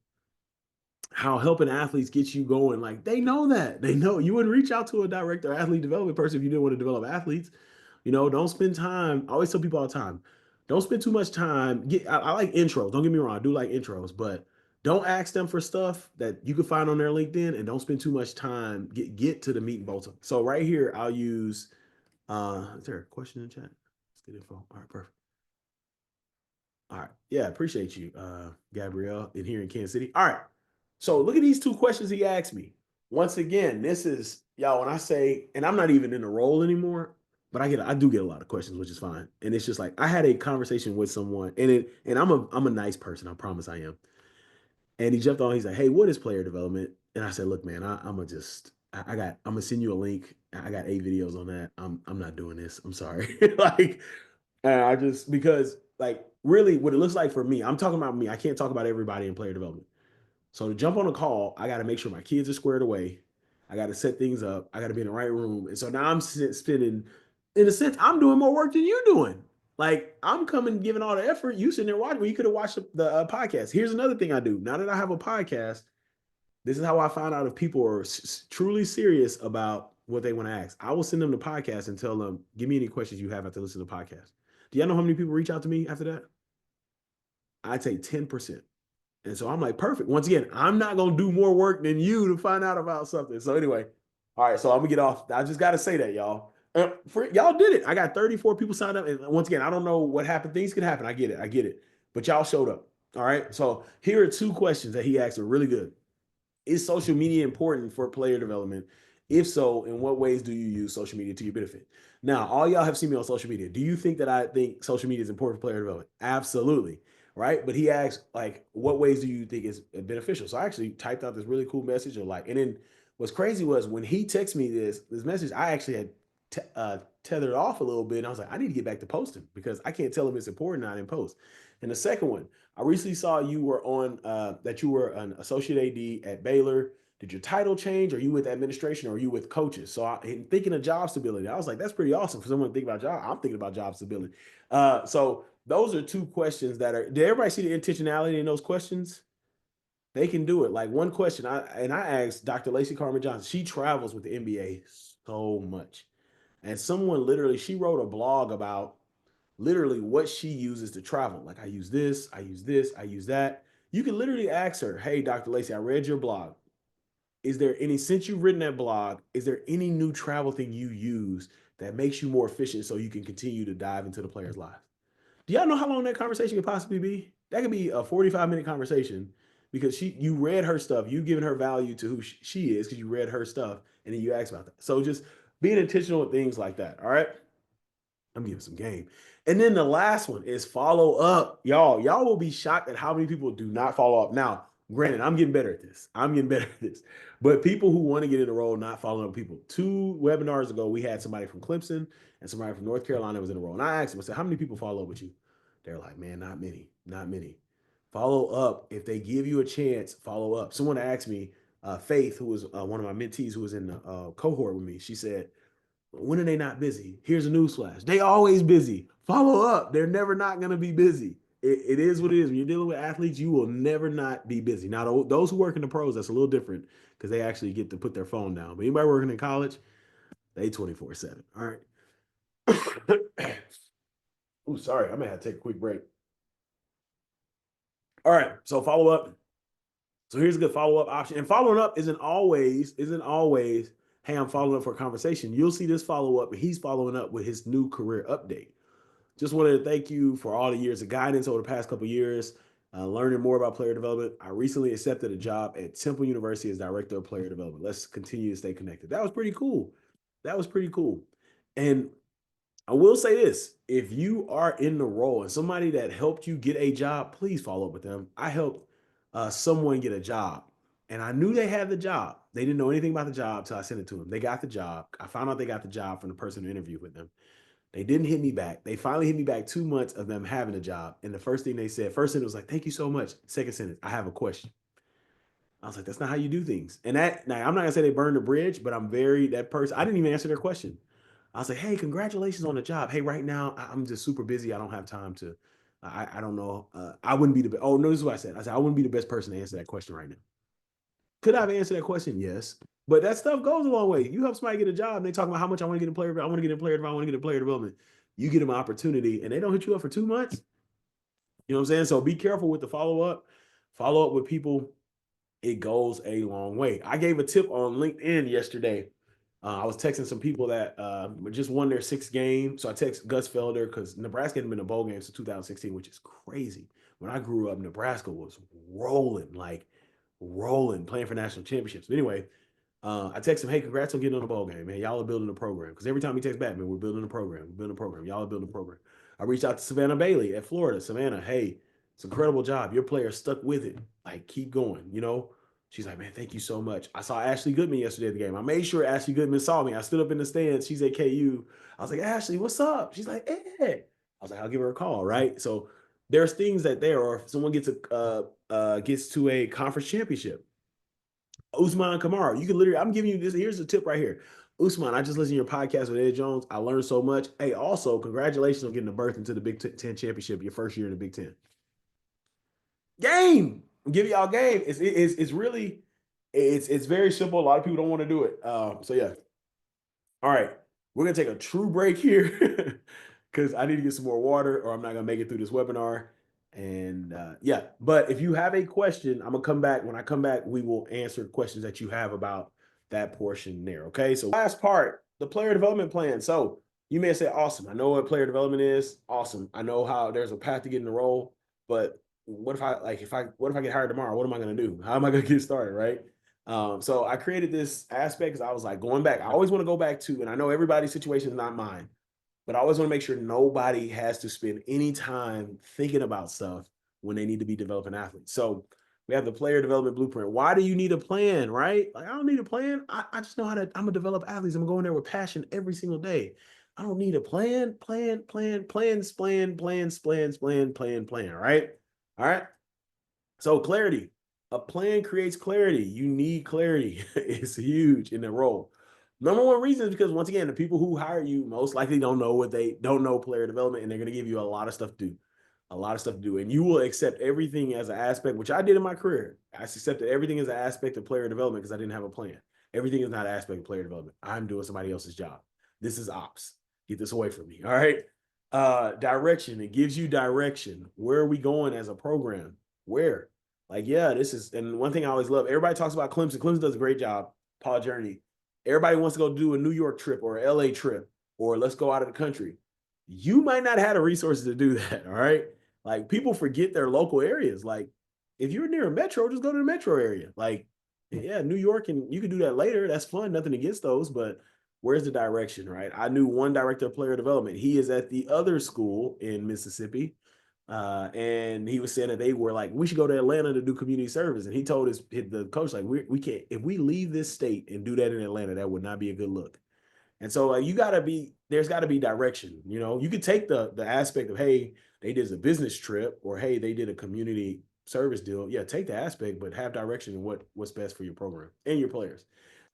How helping athletes get you going. Like they know that. They know you wouldn't reach out to a director athlete development person if you didn't want to develop athletes. Don't spend time. I always tell people all the time, don't spend too much time. I like intros. Don't get me wrong. I do like intros, but don't ask them for stuff that you can find on their LinkedIn and don't spend too much time. Get to the meat and bolts. So right here, I'll use is there a question in the chat? Let's get info. All right, perfect. All right. Yeah, appreciate you, Gabrielle, in here in Kansas City. All right. So look at these two questions he asked me. Once again, this is y'all. When I say, and I'm not even in the role anymore, but I do get a lot of questions, which is fine. And it's just like I had a conversation with someone, and I'm a nice person. I promise I am. And he jumped on. He's like, "Hey, what is player development?" And I said, "Look, man, I'm gonna just I'm gonna send you a link. I got 8 videos on that. I'm not doing this. I'm sorry. like and I just because like really what it looks like for me, I'm talking about me. I can't talk about everybody in player development. So to jump on a call, I got to make sure my kids are squared away. I got to set things up. I got to be in the right room. And so now I'm spending, in a sense, I'm doing more work than you doing. Like I'm coming, giving all the effort. You sitting there watching. Well, you could have watched the podcast. Here's another thing I do. Now that I have a podcast, this is how I find out if people are truly serious about what they want to ask. I will send them the podcast and tell them, give me any questions you have after listening to the podcast. Do y'all know how many people reach out to me after that? I take 10%. And so I'm like, perfect. Once again, I'm not going to do more work than you to find out about something. So anyway, all right. So I'm going to get off. I just got to say that, y'all. Y'all did it. I got 34 people signed up. And once again, I don't know what happened. Things can happen. I get it. I get it. But y'all showed up. All right. So here are two questions that he asked are really good. Is social media important for player development? If so, in what ways do you use social media to your benefit? Now, all y'all have seen me on social media. Do you think that I think social media is important for player development? Absolutely. Right. But he asked, like, what ways do you think is beneficial? So I actually typed out this really cool message of like, and then what's crazy was when he texted me this message, I actually had tethered off a little bit. And I was like, I need to get back to posting because I can't tell him it's important. I didn't post. And the second one, I recently saw you were on that you were an associate AD at Baylor. Did your title change? Are you with administration or are you with coaches? So in thinking of job stability, I was like, that's pretty awesome for someone to think about job. I'm thinking about job stability. So those are two questions that are. Did everybody see the intentionality in those questions? They can do it. Like one question, I asked Dr. Lacey Carmen Johnson. She travels with the NBA so much, and someone literally she wrote a blog about literally what she uses to travel. Like I use this, I use this, I use that. You can literally ask her, hey, Dr. Lacey, I read your blog. Is there any, since you've written that blog, is there any new travel thing you use that makes you more efficient so you can continue to dive into the player's lives? Do y'all know how long that conversation could possibly be? That could be a 45-minute conversation because you read her stuff, you given her value to who she is because you read her stuff and then you ask about that. So just being intentional with things like that. All right. I'm giving some game. And then the last one is follow up. Y'all will be shocked at how many people do not follow up. Now, granted, I'm getting better at this. I'm getting better at this. But people who want to get in the role, not following up people. 2 webinars ago, we had somebody from Clemson and somebody from North Carolina was in the role. And I asked them, I said, how many people follow up with you? They're like, man, not many, not many. Follow up. If they give you a chance, follow up. Someone asked me, Faith, who was one of my mentees who was in the cohort with me, she said, when are they not busy? Here's a newsflash. They always busy. Follow up. They're never not going to be busy. It is what it is. When you're dealing with athletes, you will never not be busy. Now, those who work in the pros, that's a little different because they actually get to put their phone down. But anybody working in college, they 24/7. All right. Ooh, sorry. I'm going to have to take a quick break. All right. So follow up. So here's a good follow-up option. And following up isn't always, hey, I'm following up for a conversation. You'll see this follow-up, and he's following up with his new career update. Just wanted to thank you for all the years of guidance over the past couple of years, learning more about player development. I recently accepted a job at Temple University as director of player development. Let's continue to stay connected. That was pretty cool. That was pretty cool. And I will say this, if you are in the role and somebody that helped you get a job, please follow up with them. I helped someone get a job, and I knew they had the job. They didn't know anything about the job till I sent it to them. They got the job. I found out they got the job from the person who interviewed with them. They didn't hit me back. They finally hit me back 2 months of them having a job. And the first thing they said, first sentence was like, thank you so much. Second sentence, I have a question. I was like, that's not how you do things. And that, now I'm not gonna say they burned the bridge, but I'm very, that person, I didn't even answer their question. I was like, hey, congratulations on the job. Hey, right now I'm just super busy. I don't have time to, I don't know. I wouldn't be the best. Oh, no, this is what I said. I said, I wouldn't be the best person to answer that question right now. Could I have answered that question? Yes. But that stuff goes a long way. You help somebody get a job and they talk about how much I want to get in player, I want to get in player development, I want to get in player development. You get them an opportunity and they don't hit you up for 2 months. You know what I'm saying? So be careful with the follow up. Follow up with people. It goes a long way. I gave a tip on LinkedIn yesterday. I was texting some people that just won their sixth game. So I text Gus Felder because Nebraska hadn't been in a bowl game since 2016, which is crazy. When I grew up, Nebraska was rolling, like rolling, playing for national championships. But anyway, I text him, hey, congrats on getting on the bowl game, man. Y'all are building a program. Because every time he texts back, man, we're building a program. We're building a program. Y'all are building a program. I reached out to Savannah Bailey at Florida. Savannah, hey, it's an incredible job. Your player stuck with it. Like, keep going, you know? She's like, man, thank you so much. I saw Ashley Goodman yesterday at the game. I made sure Ashley Goodman saw me. I stood up in the stands. She's at KU. I was like, Ashley, what's up? She's like, hey. I was like, I'll give her a call, right? So there's things that there, or if someone gets to a conference championship, Usman Kamara, you can literally, I'm giving you this. Here's the tip right here. Usman, I just listened to your podcast with Ed Jones. I learned so much. Hey, also, congratulations on getting a berth into the Big Ten championship, your first year in the Big Ten. Game. I'm giving y'all game. It's really, it's very simple. A lot of people don't want to do it. So yeah. All right. We're gonna take a true break here because I need to get some more water or I'm not gonna make it through this webinar. And yeah, but if you have a question, I'm gonna come back. When I come back, we will answer questions that you have about that portion there. Okay. So last part, the player development plan. So you may say, awesome. I know what player development is. Awesome. I know how there's a path to get in the role, but what if what if I get hired tomorrow? What am I gonna do? How am I gonna get started? Right. So I created this aspect because I was like going back. I always want to go back to, and I know everybody's situation is not mine, but I always want to make sure nobody has to spend any time thinking about stuff when they need to be developing athletes. So we have the player development blueprint. Why do you need a plan, right? Like, I don't need a plan. I just know how to, I'm gonna develop athletes. I'm going there with passion every single day. I don't need a plan, right? All right. So clarity. A plan creates clarity. You need clarity. It's huge in the role. Number one reason is because once again, the people who hire you most likely don't know player development, and they're going to give you a lot of stuff to do, a lot of stuff to do, and you will accept everything as an aspect, which I did in my career. I accepted everything as an aspect of player development because I didn't have a plan. Everything is not an aspect of player development. I'm doing somebody else's job. This is ops. Get this away from me. All right. Direction. It gives you direction. Where are we going as a program? Where? Like, yeah, this is, and one thing I always love, everybody talks about Clemson. Clemson does a great job, Paul Journey. Everybody wants to go do a New York trip or an LA trip, or let's go out of the country. You might not have the resources to do that, all right? Like, people forget their local areas. Like, if you're near a metro, just go to the metro area. Like, yeah, New York, and you can do that later. That's fun. Nothing against those, but where's the direction, right? I knew one director of player development. He is at the other school in Mississippi. And he was saying that they were like, we should go to Atlanta to do community service. And he told the coach, like, we can't, if we leave this state and do that in Atlanta, that would not be a good look. And so there's got to be direction. You know, you could take the aspect of, hey, they did a business trip, or hey, they did a community service deal. Yeah, take the aspect, but have direction in what's best for your program and your players.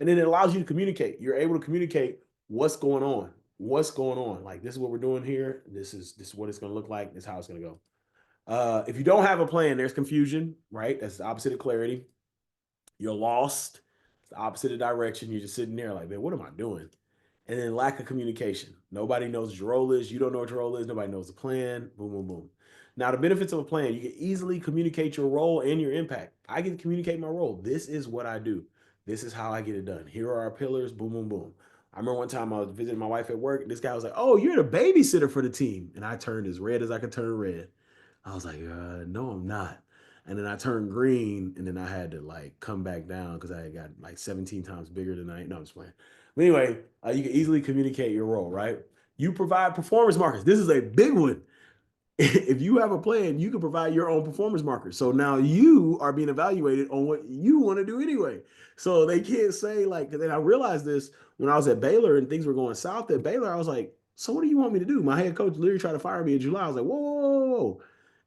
And then it allows you to communicate. You're able to communicate what's going on. What's going on? Like, this is what we're doing here. This is what it's going to look like. This is how it's going to go. If you don't have a plan, there's confusion, right? That's the opposite of clarity. You're lost. It's the opposite of direction. You're just sitting there like, man, what am I doing? And then lack of communication. Nobody knows what your role is. You don't know what your role is. Nobody knows the plan. Boom, boom, boom. Now, the benefits of a plan, you can easily communicate your role and your impact. I can communicate my role. This is what I do. This is how I get it done. Here are our pillars. Boom, boom, boom. I remember one time I was visiting my wife at work. This guy was like, "Oh, you're the babysitter for the team." And I turned as red as I could turn red. I was like, no, I'm not. And then I turned green, and then I had to like come back down because I had got like 17 times bigger than I. No, I'm just playing. But anyway, you can easily communicate your role, right? You provide performance markers. This is a big one. If you have a plan, you can provide your own performance markers. So now you are being evaluated on what you want to do anyway. So they can't say like, then I realized this when I was at Baylor and things were going south at Baylor. I was like, so what do you want me to do? My head coach literally tried to fire me in July. I was like, whoa, whoa, whoa.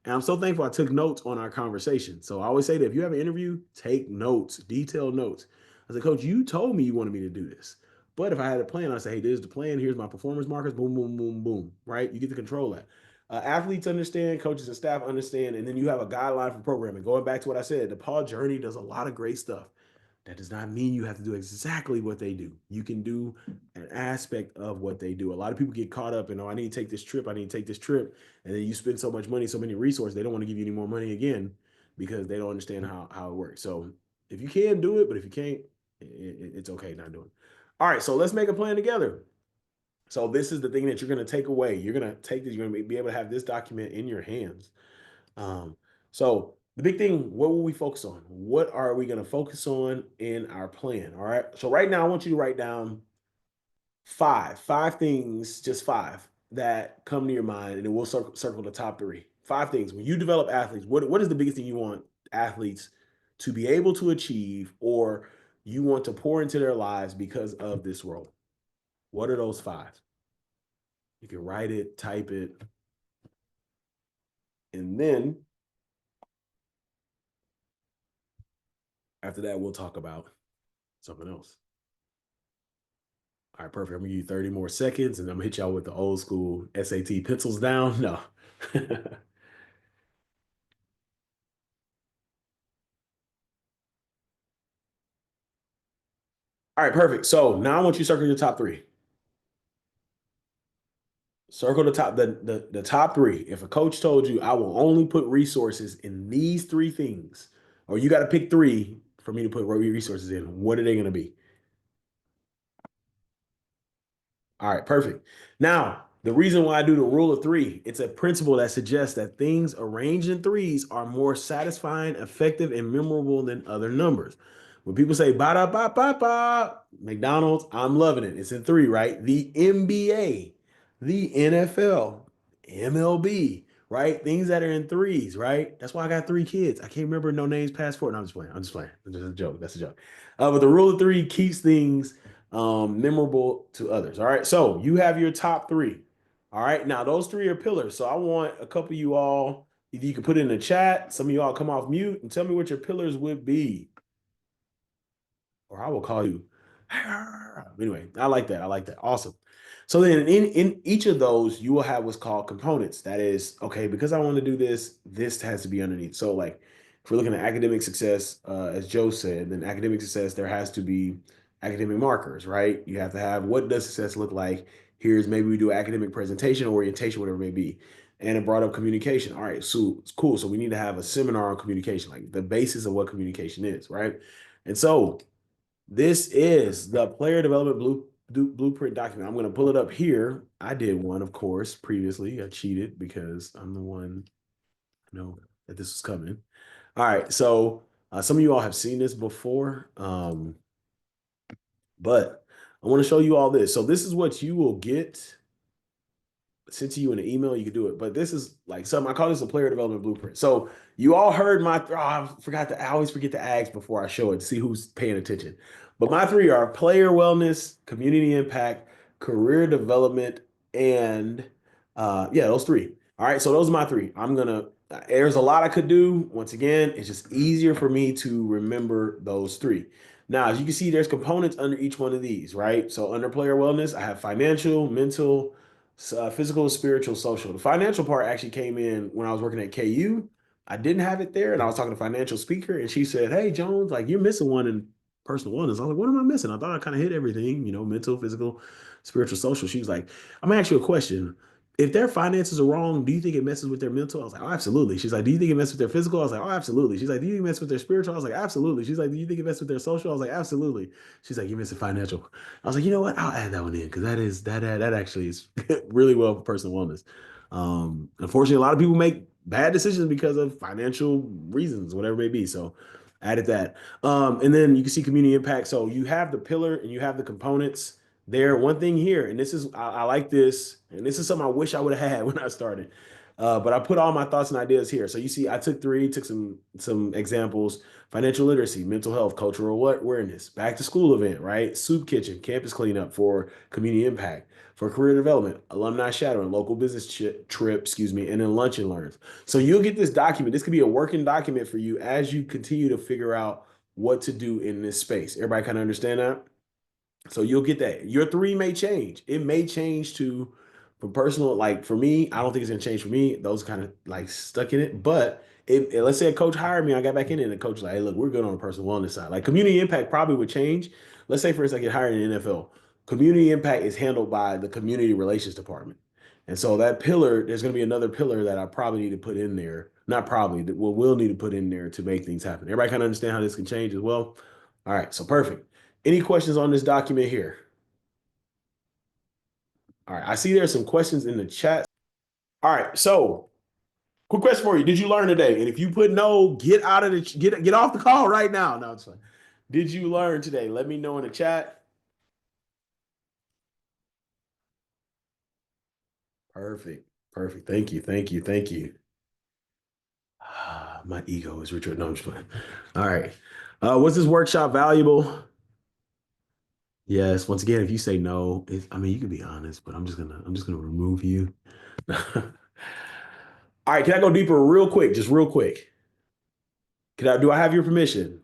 And I'm so thankful I took notes on our conversation. So I always say that if you have an interview, take notes, detailed notes. I said, Coach, you told me you wanted me to do this. But if I had a plan, I'd say, hey, this is the plan. Here's my performance markers. Boom, boom, boom, boom. Right? You get to control that. Athletes understand, coaches and staff understand, and then you have a guideline for programming. Going back to what I said, DePaul Journey does a lot of great stuff. That does not mean you have to do exactly what they do. You can do an aspect of what they do. A lot of people get caught up in, oh, I need to take this trip, I need to take this trip. And then you spend so much money, so many resources, they don't want to give you any more money again because they don't understand how it works. So if you can do it, but if you can't, it's okay not doing it. All right, so let's make a plan together. So this is the thing that you're going to take away. You're going to take this. You're going to be able to have this document in your hands. Um, so the big thing, what will we focus on? What are we going to focus on in our plan? All right. So right now, I want you to write down five things, just five that come to your mind, and then we'll circle the top three. Five things. When you develop athletes, what is the biggest thing you want athletes to be able to achieve, or you want to pour into their lives because of this role? What are those five? You can write it, type it, and then after that, we'll talk about something else. All right, perfect. I'm gonna give you 30 more seconds and I'm gonna hit y'all with the old school SAT pencils down. No. All right, perfect. So now I want you to circle your top three. Circle the top three. If a coach told you I will only put resources in these three things, or you got to pick three for me to put resources in, what are they gonna be? All right, perfect. Now, the reason why I do the rule of three, it's a principle that suggests that things arranged in threes are more satisfying, effective, and memorable than other numbers. When people say ba da ba ba ba, McDonald's, I'm loving it. It's in three, right? The NBA, the NFL, MLB, right? Things that are in threes, right? That's why I got three kids. I can't remember no names past four. No, I'm just playing. I'm just playing. It's just a joke. That's a joke. But the rule of three keeps things memorable to others. All right. So you have your top three. All right. Now those three are pillars. So I want a couple of you all, if you can put it in the chat, some of you all come off mute and tell me what your pillars would be. Or I will call you. Anyway, I like that. I like that. Awesome. So then in each of those, you will have what's called components. That is, okay, because I want to do this, this has to be underneath. So like if we're looking at academic success, as Joe said, then academic success, there has to be academic markers, right? You have to have what does success look like? Here's maybe we do academic presentation, orientation, whatever it may be. And it brought up communication. All right, so it's cool. So we need to have a seminar on communication, like the basis of what communication is, right? And so this is the player development blueprint document. I'm going to pull it up here. I did one, of course, previously. I cheated because I'm the one I know that this was coming. All right. So some of you all have seen this before, but I want to show you all this. So this is what you will get sent to you in an email. You can do it, but this is like something I call this a player development blueprint. So you all heard my I always forget to ask before I show it to see who's paying attention. But my three are player wellness, community impact, career development, and yeah, those three. All right, so those are my three. There's a lot I could do. Once again, it's just easier for me to remember those three. Now, as you can see, there's components under each one of these, right? So under player wellness, I have financial, mental, physical, spiritual, social. The financial part actually came in when I was working at KU. I didn't have it there, and I was talking to a financial speaker, and she said, "Hey, Jones, like you're missing one in personal wellness." I was like, "What am I missing?" I thought I kind of hit everything, mental, physical, spiritual, social. She was like, "I'm gonna ask you a question. if their finances are wrong, do you think it messes with their mental? I was like, oh, absolutely. She's like, do you think it messes with their physical? I was like, oh, absolutely. She's like, do you think it messes with their spiritual? I was like, absolutely. She's like, do you think it messes with their social? I was like, absolutely. She's like, you miss the financial. I was like, you know what? I'll add that one in because that actually is really well for personal wellness. Unfortunately, a lot of people make bad decisions because of financial reasons, whatever it may be. So added that. And then you can see community impact. So you have the pillar and you have the components there. One thing here, and this is I like this, and this is something I wish I would have had when I started. But I put all my thoughts and ideas here. So you see, I took some examples: financial literacy, mental health, cultural awareness, back to school event, right? Soup kitchen, campus cleanup for community impact, for career development, alumni shadowing, local business trip, excuse me, and then lunch and learns. So you'll get this document. This could be a working document for you as you continue to figure out what to do in this space. Everybody kind of understand that? So you'll get that. Your three may change. It may change to from personal, like for me, I don't think it's gonna change for me. Those kind of like stuck in it. But let's say a coach hired me, I got back in it, and the coach was like, hey, look, we're good on the personal wellness side. Like community impact probably would change. Let's say for instance, I get hired in the NFL. Community impact is handled by the community relations department. And so that pillar, there's gonna be another pillar that I probably need to put in there. Not probably, that we'll need to put in there to make things happen. Everybody kind of understand how this can change as well. All right, so perfect. Any questions on this document here? All right, I see there's some questions in the chat. All right, so quick question for you: did you learn today? And if you put no, get out of the get off the call right now. No, it's fine. Did you learn today? Let me know in the chat. Perfect, perfect. Thank you, thank you, thank you. Ah, my ego is Richard. No, I'm just playing. All right. Was this workshop valuable? Yes. Once again, if you say no, I mean you can be honest, but I'm just gonna remove you. All right, can I go deeper real quick? Just real quick. Do I have your permission?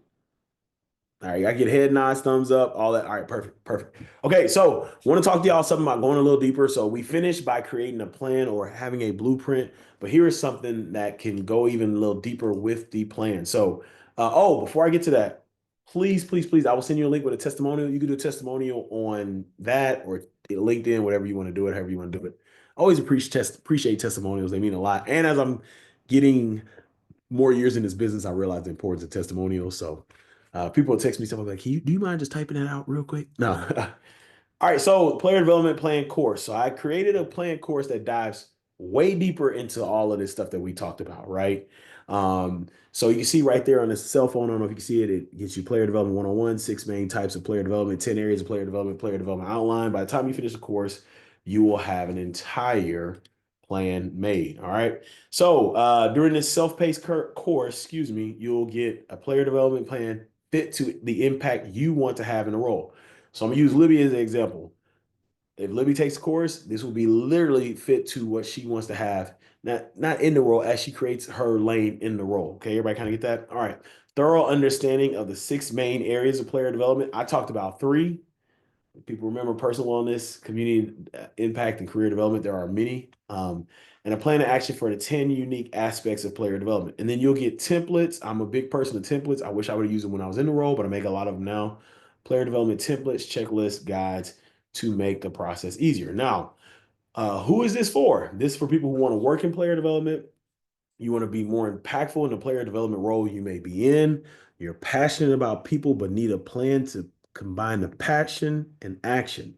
All right, I get head nods, thumbs up, all that. All right, perfect, perfect. Okay, so want to talk to y'all something about going a little deeper. So we finished by creating a plan or having a blueprint, but here is something that can go even a little deeper with the plan. So, before I get to that, please, please, please, I will send you a link with a testimonial. You can do a testimonial on that or LinkedIn, whatever you want to do it, however you want to do it. Always appreciate testimonials. They mean a lot. And as I'm getting more years in this business, I realized the importance of testimonials. So people will text me stuff like, do you mind just typing that out real quick? No. All right. So player development plan course. So I created a plan course that dives way deeper into all of this stuff that we talked about, right? So you can see right there on the cell phone, I don't know if you can see it, it gets you player development 101, six main types of player development, 10 areas of player development outline. By the time you finish the course, you will have an entire plan made. All right. So during this self-paced course, excuse me, you'll get a player development plan fit to the impact you want to have in the role. So I'm gonna use Libby as an example. If Libby takes the course, this will be literally fit to what she wants to have, not in the role as she creates her lane in the role. Okay, everybody kind of get that? All right. Thorough understanding of the six main areas of player development. I talked about three. People remember personal wellness, community impact, and career development. There are many. And a plan of action for the 10 unique aspects of player development. And then you'll get templates. I'm a big person of templates. I wish I would have used them when I was in the role, but I make a lot of them now. Player development templates, checklists, guides to make the process easier. Now, who is this for? This is for people who want to work in player development. You want to be more impactful in the player development role you may be in. You're passionate about people, but need a plan to combine the passion and action.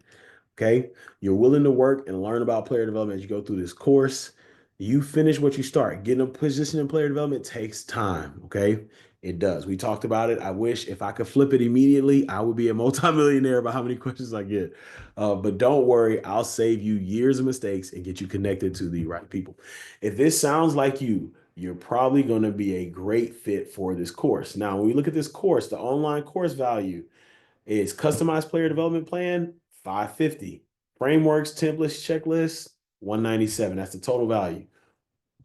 Okay. You're willing to work and learn about player development as you go through this course. You finish what you start. Getting a position in player development takes time. Okay. It does. We talked about it. I wish if I could flip it immediately, I would be a multimillionaire about how many questions I get. But don't worry, I'll save you years of mistakes and get you connected to the right people. If this sounds like you're probably going to be a great fit for this course. Now, when we look at this course, the online course value is customized player development plan, 550. Frameworks, templates, checklists, 197. That's the total value.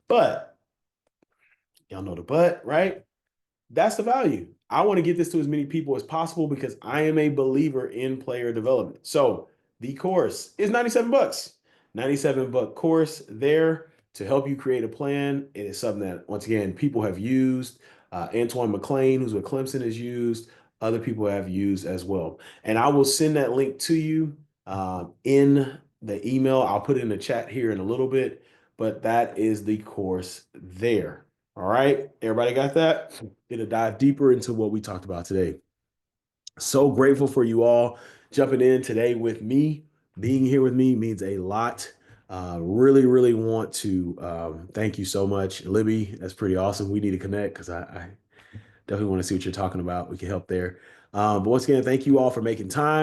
But y'all know the but, right? That's the value. I want to get this to as many people as possible because I am a believer in player development. So the course is 97 bucks. 97 buck course there to help you create a plan. It is something that, once again, people have used. Antoine McLean, who's with Clemson, has used. Other people have used as well. And I will send that link to you in the email. I'll put it in the chat here in a little bit, but that is the course there. All right. Everybody got that? Gonna dive deeper into what we talked about today. So grateful for you all jumping in today with me. Being here with me means a lot. Really, really want to thank you so much, Libby. That's pretty awesome. We need to connect because I definitely want to see what you're talking about. We can help there. But once again, thank you all for making time.